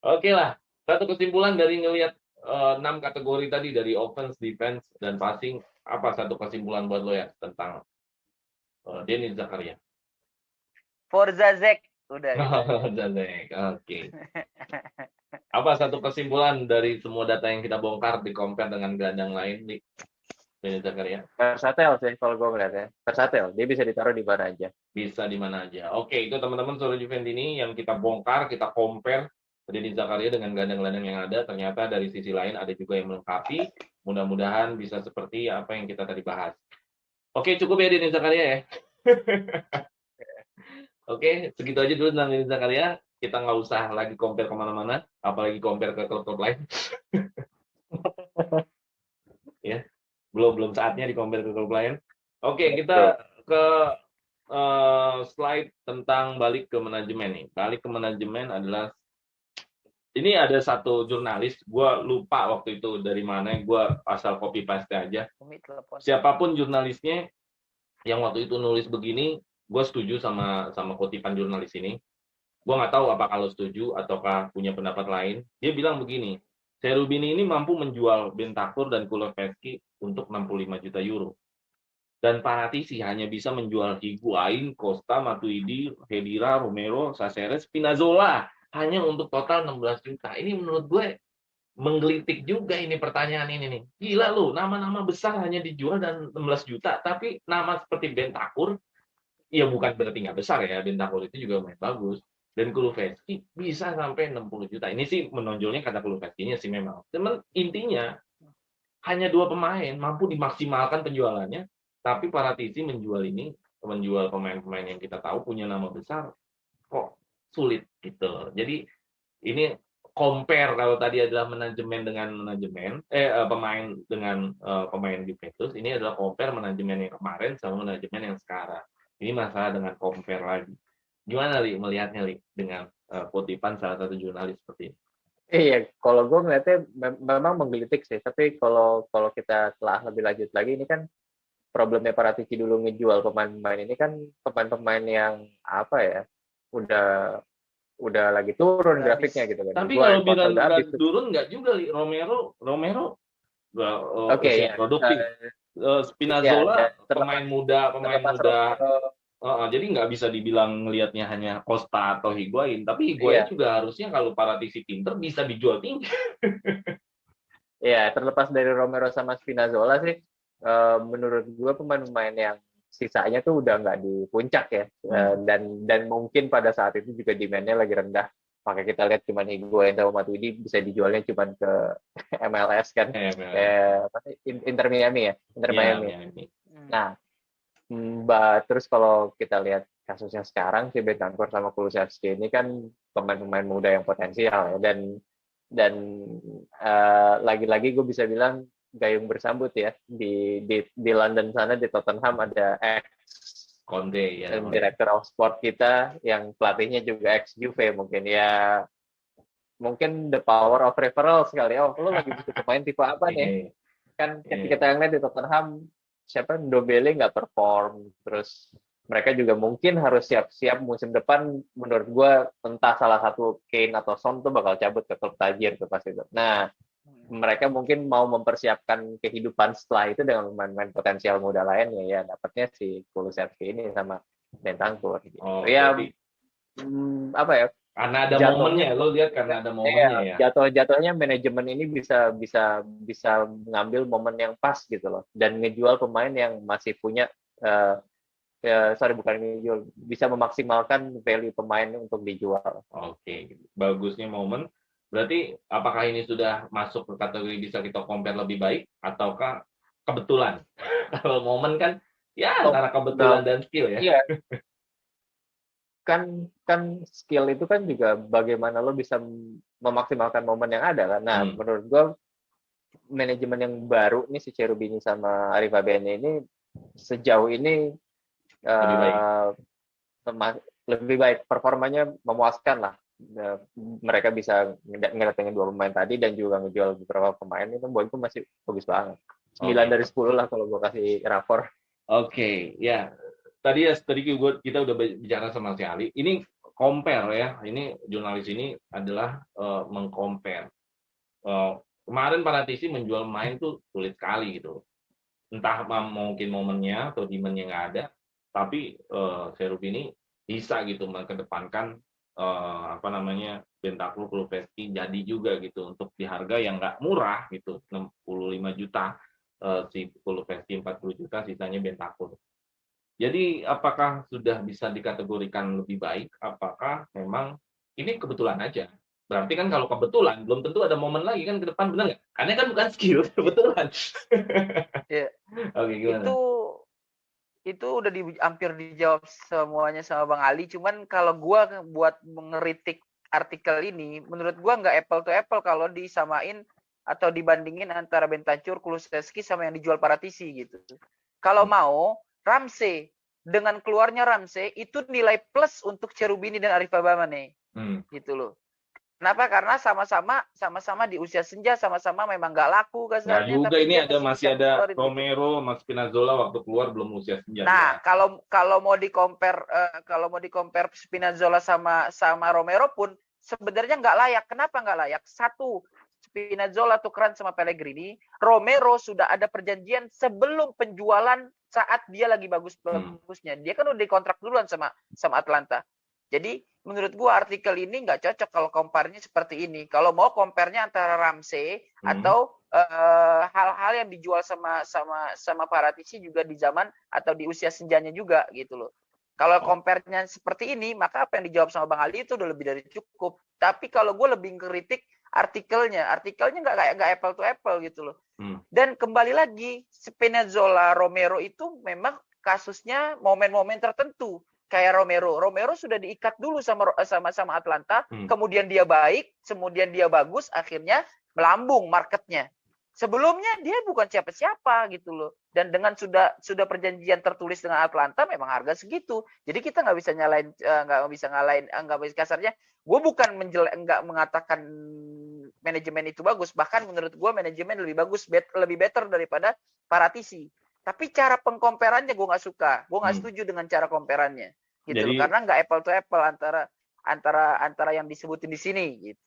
Speaker 1: Oke lah, satu kesimpulan dari ngelihat 6 kategori tadi, dari offense, defense, dan passing, apa satu kesimpulan buat lo ya tentang Denis Zakaria?
Speaker 3: Forza Zek. Udah.
Speaker 1: Forza Zek, oke. Apa satu kesimpulan dari semua data yang kita bongkar di compare dengan gelandang lain nih, Denis Zakaria?
Speaker 2: Versatile sih kalau gue ngeliatnya. Versatile, dia bisa ditaruh di mana aja.
Speaker 1: Bisa di mana aja. Oke, itu teman-teman Sore Juventini yang kita bongkar, kita compare Denis Zakaria dengan gelandang-gelandang yang ada. Ternyata dari sisi lain ada juga yang melengkapi. Mudah-mudahan bisa seperti apa yang kita tadi bahas. Oke, cukup ya Denis Zakaria ya. Oke, segitu aja dulu tentang Denis Zakaria. Kita nggak usah lagi compare kemana-mana, apalagi compare ke klub-klub lain. Ya, belum saatnya di compare ke klub lain. Oke, kita ke slide tentang balik ke manajemen nih. Balik ke manajemen adalah, ini ada satu jurnalis, gue lupa waktu itu dari mana, gue asal copy paste aja. Siapapun jurnalisnya yang waktu itu nulis begini, gue setuju sama kutipan jurnalis ini. Gue nggak tahu apa kalau setuju ataukah punya pendapat lain. Dia bilang begini, Cherubini ini mampu menjual Bentancur dan Kulusevski untuk 65 juta euro. Dan Paratici hanya bisa menjual Higuain, Costa, Matuidi, Khedira, Romero, Caceres, Spinazzola hanya untuk total 16 juta. Ini menurut gue menggelitik juga ini pertanyaan ini nih. Gila lu, nama-nama besar hanya dijual dan 16 juta, tapi nama seperti Bentancur, ya bukan berarti nggak besar ya, Bentancur itu juga main bagus. Dan Kulusevski bisa sampai 60 juta. Ini sih menonjolnya kata Kulusevskinya sih memang. Cuman intinya hanya 2 pemain mampu dimaksimalkan penjualannya, tapi Paratici menjual pemain-pemain yang kita tahu punya nama besar kok sulit gitu. Jadi ini compare, kalau tadi adalah manajemen dengan pemain dengan pemain Juventus, ini adalah compare manajemen yang kemarin sama manajemen yang sekarang. Ini masalah dengan compare lagi. Gimana Li melihatnya Li dengan kutipan salah satu jurnalis seperti ini?
Speaker 2: Iya, kalau gue ngeliatnya memang menggelitik sih. Tapi kalau kita telah lebih lanjut lagi, ini kan problemnya Paratici dulu ngejual pemain-pemain ini kan pemain-pemain yang apa ya, udah lagi turun
Speaker 3: Udah
Speaker 2: grafiknya
Speaker 3: habis.
Speaker 2: gitu kan.
Speaker 1: Tapi
Speaker 2: Higuain
Speaker 1: kalau
Speaker 2: kontrak
Speaker 1: bilang
Speaker 2: udah habis
Speaker 1: nggak
Speaker 2: tuh.
Speaker 1: turun nggak juga, Li. Romero nggak,
Speaker 2: Oke
Speaker 1: usia
Speaker 2: ya.
Speaker 1: produktif.
Speaker 2: Ya,
Speaker 1: Spinazzola
Speaker 2: terlepas
Speaker 1: pemain
Speaker 2: terlepas
Speaker 1: muda.
Speaker 2: Romero,
Speaker 1: Jadi nggak bisa dibilang ngelihatnya hanya Costa atau Higuain, tapi Higuain
Speaker 2: iya.
Speaker 1: juga harusnya kalau Paratici pinter bisa dijual tinggi.
Speaker 2: Ya, terlepas dari Romero sama Spinazzola sih, menurut gue pemain-pemain yang sisanya tuh udah nggak di puncak ya. Dan mungkin pada saat itu juga demand-nya lagi rendah. Maka kita lihat cuman Higuain sama Matuidi bisa dijualnya cuman ke MLS kan. Kayak Inter Miami ya, Inter
Speaker 1: Ya,
Speaker 2: Miami.
Speaker 1: ini.
Speaker 2: Nah, terus kalau kita lihat kasusnya sekarang si Bentancur sama Kulusevski ini kan pemain-pemain muda yang potensial ya, dan lagi-lagi gue bisa bilang gayung bersambut ya di London sana, di Tottenham ada ex
Speaker 1: Conte ya.
Speaker 2: director of sport kita yang pelatihnya juga ex Juve, mungkin the power of referral sekali. Oh, lo lagi butuh pemain tipe apa nih? Kan ketika kita lihat di Tottenham, siapa Ndombele nggak perform, terus mereka juga mungkin harus siap-siap musim depan. Menurut gue entah salah satu Kane atau Son tuh bakal cabut ke klub tajir tuh pasti itu. Nah, mereka mungkin mau mempersiapkan kehidupan setelah itu dengan pemain-pemain potensial muda lain ya dapatnya si Kulusevski ini sama Bentancur gitu. Ya
Speaker 1: Berarti
Speaker 2: apa ya,
Speaker 1: karena ada
Speaker 2: jatuhnya
Speaker 1: momennya, lo lihat karena ada momennya ya.
Speaker 2: jatuhnya manajemen ini bisa mengambil momen yang pas gitu loh, dan ngejual pemain yang masih punya bukan ngejual, bisa memaksimalkan value pemain untuk dijual.
Speaker 1: Oke, bagusnya momen. Berarti apakah ini sudah masuk ke kategori bisa kita compare lebih baik ataukah kebetulan? Kalau momen kan ya antara kebetulan dan skill ya.
Speaker 2: Iya, kan skill itu kan juga bagaimana lo bisa memaksimalkan momen yang ada kan. Nah, menurut gue manajemen yang baru nih si Cherubini sama Arriva Bene ini sejauh ini lebih baik, performanya memuaskan lah. Mereka bisa ngedatengin 2 pemain tadi dan juga ngejual beberapa pemain, itu buat gue masih bagus banget. 9 dari 10 lah kalau gue kasih rapor.
Speaker 1: Oke, ya. Tadi kita udah bicara sama si Ali. Ini compare ya. Ini jurnalis ini adalah mengcompare. Kemarin Paratici menjual main tuh sulit sekali gitu. Entah mungkin momennya atau demand-nya nggak ada. Tapi Cherubini bisa gitu mengedepankan Bentancur, Kulusevski jadi juga gitu untuk di harga yang nggak murah gitu, 65 juta, si Kulusevski 40 juta, sisanya Bentancur. Jadi apakah sudah bisa dikategorikan lebih baik? Apakah memang ini kebetulan aja? Berarti kan kalau kebetulan belum tentu ada momen lagi kan ke depan, benar nggak? Karena kan bukan skill, kebetulan.
Speaker 3: Iya.
Speaker 1: Oke, gimana?
Speaker 3: Itu udah hampir dijawab semuanya sama Bang Ali. Cuman kalau gua buat ngeritik artikel ini, menurut gua nggak apple to apple kalau disamain atau dibandingin antara Bentancur, Kulusevski sama yang dijual Paratici gitu. Kalau mau Ramsey, dengan keluarnya Ramsey itu nilai plus untuk Cherubini dan Arriva Bamane. Gitu loh. Kenapa? Karena sama-sama di usia senja, sama-sama memang nggak laku kasarnya.
Speaker 1: Nah juga
Speaker 3: tapi
Speaker 1: ini masih ada
Speaker 3: gitu.
Speaker 1: Romero, Mas Spinazzola waktu keluar belum usia senja.
Speaker 3: Nah, kalau mau di compare Spinazzola sama Romero pun sebenarnya nggak layak. Kenapa nggak layak? Satu, Spinazzola tukeran sama Pellegrini, Romero sudah ada perjanjian sebelum penjualan saat dia lagi bagus-bagusnya. Dia kan udah dikontrak duluan sama Atlanta. Jadi menurut gua artikel ini nggak cocok kalau komparnya seperti ini. Kalau mau komparnya antara Ramsey atau hal-hal yang dijual sama Paratici juga di zaman atau di usia senjanya juga gitu loh. Kalau compare-nya seperti ini, maka apa yang dijawab sama Bang Ali itu udah lebih dari cukup. Tapi kalau gue lebih kritik artikelnya nggak apple to apple gitu loh. Dan kembali lagi, Spinazzola, Romero itu memang kasusnya momen-momen tertentu. Kayak Romero sudah diikat dulu sama Atlanta, kemudian dia baik, kemudian dia bagus, akhirnya melambung marketnya. Sebelumnya dia bukan siapa-siapa gitu loh. Dan dengan sudah perjanjian tertulis dengan Atlanta memang harga segitu. Jadi kita nggak bisa kasarnya. Gue bukan nggak mengatakan manajemen itu bagus. Bahkan menurut gue manajemen lebih bagus, lebih better daripada Paratici. Tapi cara pengkomperannya gue nggak suka. Gue nggak
Speaker 1: Hmm.
Speaker 3: setuju dengan cara komperannya. Gitu loh.
Speaker 1: Jadi
Speaker 3: Karena nggak apple to apple antara yang disebutin di sini. Gitu.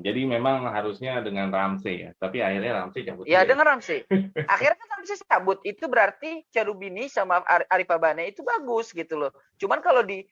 Speaker 1: jadi memang harusnya dengan Ramsey ya, tapi akhirnya Ramsey cabut
Speaker 3: Ya
Speaker 1: juga.
Speaker 3: dengan Ramsey. Akhirnya kan Ramsey cabut. Itu berarti Cherubini sama Arif Abane itu bagus gitu loh. Cuman kalau di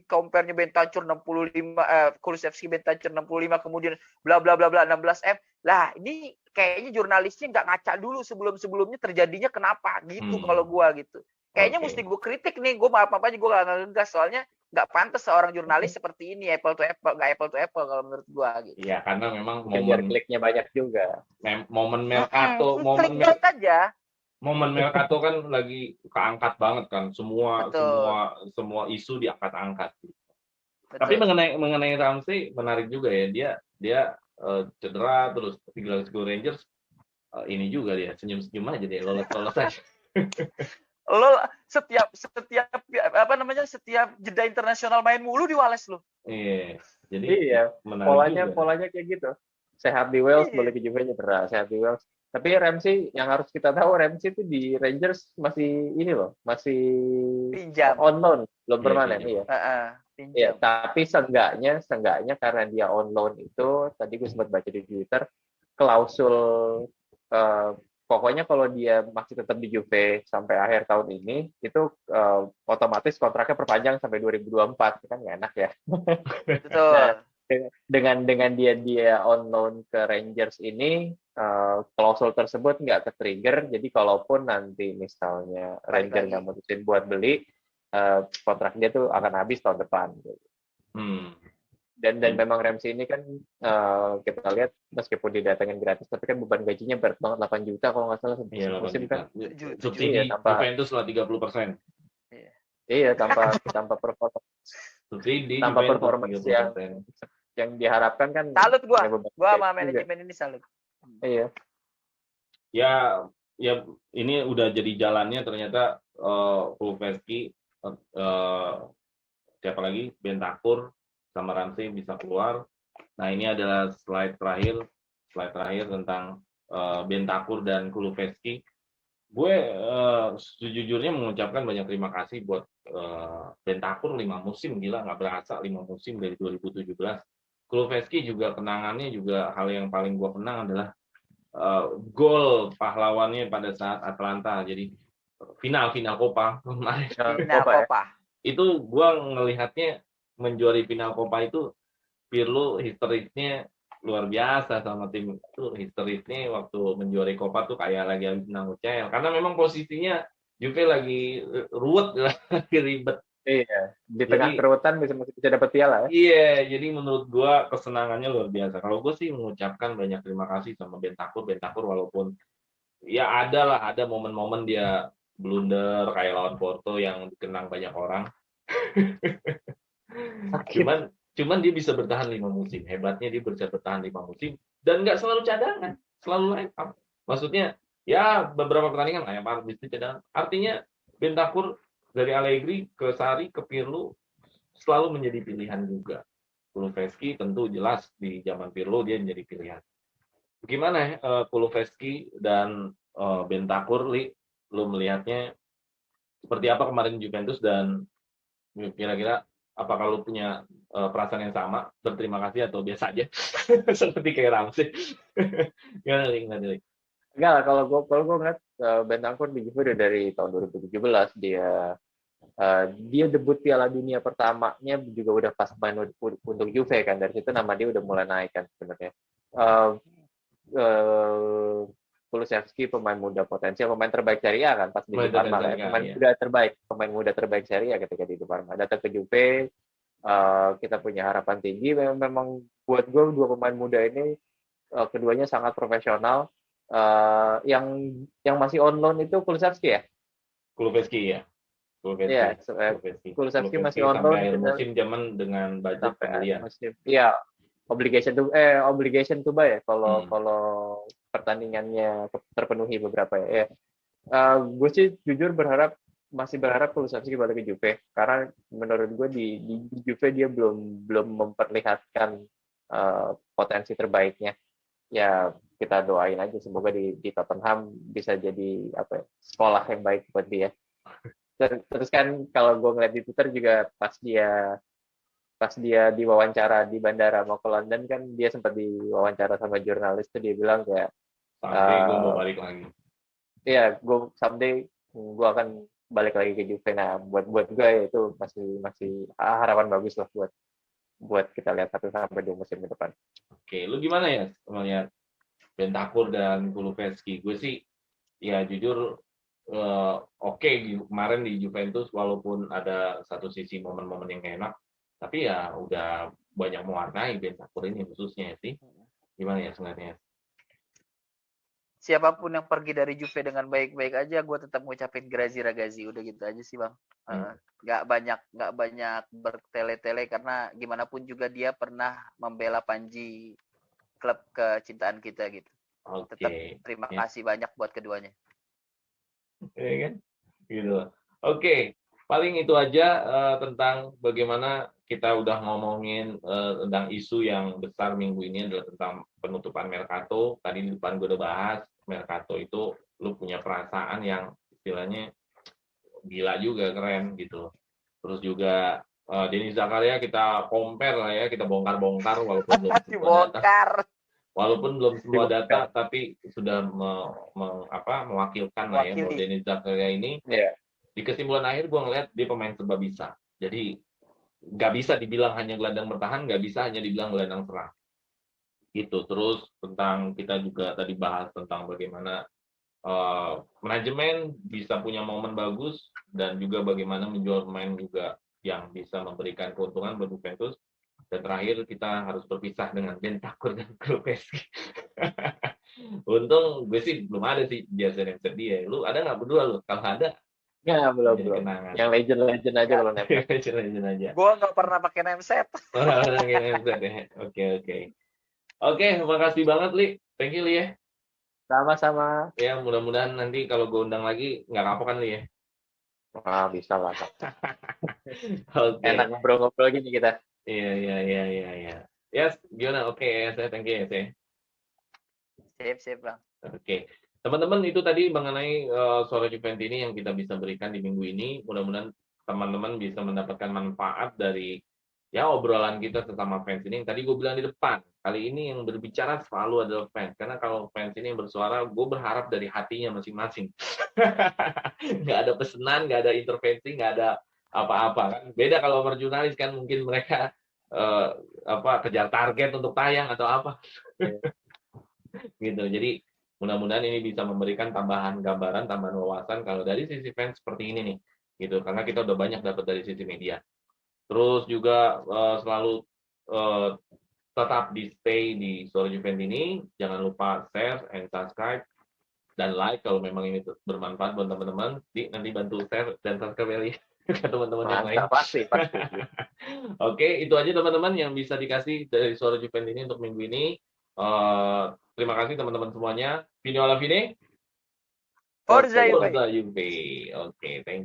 Speaker 3: compare-nya Bentancur 65, Kulusevski Bentancur 65, kemudian bla bla bla bla 16M. Lah, ini kayaknya jurnalisnya nggak ngaca dulu sebelum-sebelumnya terjadinya kenapa gitu kalau gua gitu. Kayaknya
Speaker 1: Oke.
Speaker 3: mesti gue kritik nih, gue apa aja gue gak ngegas soalnya nggak pantas seorang jurnalis seperti ini apple to apple, nggak apple to apple kalau menurut gua gitu.
Speaker 1: Iya, karena memang
Speaker 2: Mungkin biar kliknya banyak juga.
Speaker 1: momen Mercato,
Speaker 3: Clickbait aja.
Speaker 1: momen Mercato kan lagi keangkat banget kan, semua
Speaker 3: Betul.
Speaker 1: semua isu diangkat-angkat. Tapi
Speaker 3: Betul.
Speaker 1: mengenai Ramsey menarik juga ya, dia cedera terus tinggal Glasgow Rangers, ini juga dia senyum-senyum aja dia lolos aja.
Speaker 3: Lo setiap apa namanya setiap jeda internasional main mulu di Wales lo.
Speaker 1: Iya, jadi
Speaker 2: Iya,
Speaker 1: menarik juga.
Speaker 2: polanya kayak gitu. Sehat di Wales,
Speaker 3: Iya.
Speaker 2: boleh ke Juve cedera. Sehat di Wales. Tapi Ramsey, yang harus kita tahu, Ramsey itu di Rangers masih ini loh, masih
Speaker 3: Pinjam.
Speaker 2: on loan, belum
Speaker 1: Iya,
Speaker 2: permanen.
Speaker 1: pinjam.
Speaker 2: Iya.
Speaker 3: Pinjam.
Speaker 2: Iya, tapi seenggaknya karena dia on loan itu, tadi gue sempat baca di Twitter, klausul pokoknya kalau dia masih tetap di Juve sampai akhir tahun ini, itu otomatis kontraknya perpanjang sampai 2024, kan nggak enak ya.
Speaker 3: Betul.
Speaker 2: Nah, dengan dia on loan ke Rangers ini, klausul tersebut nggak ke-trigger, jadi kalaupun nanti misalnya
Speaker 3: Balik
Speaker 2: Rangers
Speaker 3: lagi.
Speaker 2: nggak mutusin buat beli, kontrak dia tuh akan habis tahun depan. Dan memang Ramsey ini kan kita lihat meskipun didatengin gratis, tapi kan beban gajinya berat banget, 8 juta kalau nggak salah
Speaker 1: Iya, 8
Speaker 2: musim
Speaker 1: juta.
Speaker 2: kan.
Speaker 1: Subsidi
Speaker 2: Iya, tanpa
Speaker 1: Juventus lah 30%.
Speaker 2: iya tanpa performance
Speaker 1: Subsidi
Speaker 2: tanpa
Speaker 1: Juventus
Speaker 2: performance
Speaker 1: 30%.
Speaker 2: yang diharapkan kan.
Speaker 3: Salut gua.
Speaker 2: ya beban
Speaker 3: Gua
Speaker 2: gaji
Speaker 3: sama
Speaker 2: juga.
Speaker 3: manajemen ini salut.
Speaker 2: Iya.
Speaker 1: Ya ini udah jadi jalannya ternyata Kulusevski, siapa lagi, Bentancur sama Ramsey bisa keluar. Nah, ini adalah slide terakhir tentang Bentancur dan Kulusevski. Gue sejujurnya mengucapkan banyak terima kasih buat Bentancur 5 musim, gila nggak berasa 5 musim dari 2017. Kulusevski juga kenangannya juga hal yang paling gue kenang adalah gol pahlawannya pada saat Atlanta, jadi final Copa kemarin.
Speaker 3: Final Copa.
Speaker 1: Itu gue ngelihatnya menjuari final Copa itu Pirlo histerisnya luar biasa sama tim itu, histerisnya waktu menjuari Copa tuh kayak lagi menang UCL, karena memang posisinya Juve lagi ruwet, lagi ribet.
Speaker 2: Iya, di tengah keruwetan bisa dapat piala ya.
Speaker 1: Iya, jadi menurut gua kesenangannya luar biasa. Kalau gue sih mengucapkan banyak terima kasih sama Bentancur walaupun ya ada momen-momen dia blunder kayak lawan Porto yang dikenang banyak orang. cuman dia bisa bertahan 5 musim. Hebatnya dia bisa bertahan 5 musim dan nggak selalu cadangan, selalu line up. Maksudnya ya beberapa pertandingan kayak habis itu cadangan. Artinya Bentancur dari Allegri ke Sarri ke Pirlo selalu menjadi pilihan juga. Kulusevski tentu jelas di zaman Pirlo dia menjadi pilihan. Gimana Kulusevski dan Bentancur, Li? Lu melihatnya seperti apa kemarin Juventus, dan kira-kira apakah lu punya perasaan yang sama, berterima kasih atau biasa aja seperti kayak Ramsey? Gimana Li?
Speaker 2: Enggak lah, kalau gue ngeliat Bentancur di Juve udah dari tahun 2017 dia debut Piala Dunia pertamanya juga udah pas main untuk Juve kan, dari situ nama dia udah mulai naik kan sebenarnya. Kulusevski pemain muda potensial, pemain terbaik Serie A kan pas di Parma kan, pemain muda terbaik Serie A ketika di Parma, datang ke Juve. Kita punya harapan tinggi. Memang buat gue dua pemain muda ini keduanya sangat profesional. Yang masih on loan itu Kulusevski ya?
Speaker 1: Kulusevski ya.
Speaker 2: Kulusevski masih on loan
Speaker 1: sampai akhir musim zaman dengan budget pembelian.
Speaker 2: Iya, obligation to buy ya kalau pertandingannya terpenuhi beberapa ya. Gue sih jujur masih berharap Kulusevski balik ke Juve, karena menurut gue di Juve dia belum memperlihatkan potensi terbaiknya. Ya kita doain aja semoga di Tottenham bisa jadi apa ya, sekolah yang baik buat dia. Terus kan kalau gue ngeliat di Twitter juga pas dia diwawancara di bandara mau ke London kan dia sempat diwawancara sama jurnalis tuh dia bilang kayak
Speaker 1: Sampai gue mau balik lagi.
Speaker 2: iya gue someday gue akan balik lagi ke Juve. Nah buat gue ya itu masih harapan bagus lah buat kita lihat 1-2 musim ke depan.
Speaker 1: Oke, lu gimana ya melihat Bentancur dan Kulusevski? Gue sih ya jujur oke, kemarin di Juventus walaupun ada satu sisi momen-momen yang enak, tapi ya udah banyak mewarnai Bentancur ini khususnya sih. Gimana ya sebenarnya?
Speaker 3: Siapapun yang pergi dari Juve dengan baik-baik aja, gue tetap ngucapin grazie ragazzi, udah gitu aja sih bang. Nggak banyak bertele-tele karena gimana pun juga dia pernah membela Panji, klub kecintaan kita gitu. Tetap terima kasih banyak buat keduanya.
Speaker 1: Ya kan? Gitu. Oke, paling itu aja tentang bagaimana kita udah ngomongin tentang isu yang besar minggu ini adalah tentang penutupan Mercato. Tadi di depan gue udah bahas Mercato itu lu punya perasaan yang istilahnya gila juga, keren gitu. Terus juga Denis Zakaria kita compare lah ya, kita bongkar-bongkar walaupun belum semua data. Walaupun belum semua data, tapi sudah mewakilkan lah ya bahwa Denis Zakaria ini. Di kesimpulan akhir gue ngeliat dia pemain serba bisa. Jadi nggak bisa dibilang hanya gelandang bertahan, nggak bisa hanya dibilang gelandang serang. Gitu. Terus tentang kita juga tadi bahas tentang bagaimana manajemen bisa punya momen bagus dan juga bagaimana menjual pemain juga yang bisa memberikan keuntungan buat Juventus. Dan terakhir kita harus berpisah dengan Bentancur dan Kulusevski. Untung gue sih belum ada sih jasa yang sedih ya. Lu ada nggak berdua lu? Kalau ada,
Speaker 2: ya belum. Yang legend aja kalau nempel.
Speaker 1: legend aja.
Speaker 3: Gue nggak pernah pakai name set.
Speaker 1: Oke, makasih banget Li. Thank you Li ya.
Speaker 2: Sama-sama.
Speaker 1: Ya mudah-mudahan nanti kalau gue undang lagi nggak kapok kan Li ya.
Speaker 2: Bisa lah.
Speaker 1: Okay.
Speaker 2: Enak ngobrol-ngobrol gini kita.
Speaker 1: Iya. Yes, gimana? Oke, saya thank you ya saya.
Speaker 3: Sip bang.
Speaker 1: Oke. Teman-teman, itu tadi mengenai Suara Juventini yang kita bisa berikan di minggu ini. Mudah-mudahan teman-teman bisa mendapatkan manfaat dari ya obrolan kita sesama fans ini. Yang tadi gue bilang di depan, kali ini yang berbicara selalu adalah fans. Karena kalau fans ini yang bersuara, gue berharap dari hatinya masing-masing. Nggak ada pesanan, nggak ada intervensi, nggak ada apa-apa kan. Beda kalau sama jurnalis kan mungkin mereka kejar target untuk tayang atau apa. Gitu. Jadi mudah-mudahan ini bisa memberikan tambahan gambaran, tambahan wawasan kalau dari sisi fans seperti ini nih, gitu. Karena kita udah banyak dapat dari sisi media. Terus juga selalu tetap di stay di Suara Juventini. Jangan lupa share and subscribe dan like kalau memang ini bermanfaat buat teman-teman. Nanti bantu share dan subscribe ke teman-teman yang lain.
Speaker 2: Pasti.
Speaker 1: Oke, itu aja teman-teman yang bisa dikasih dari Suara Juventini untuk minggu ini. Terima kasih teman-teman semuanya. Vino alla fine.
Speaker 3: Forza Juve.
Speaker 1: Oke, thank you.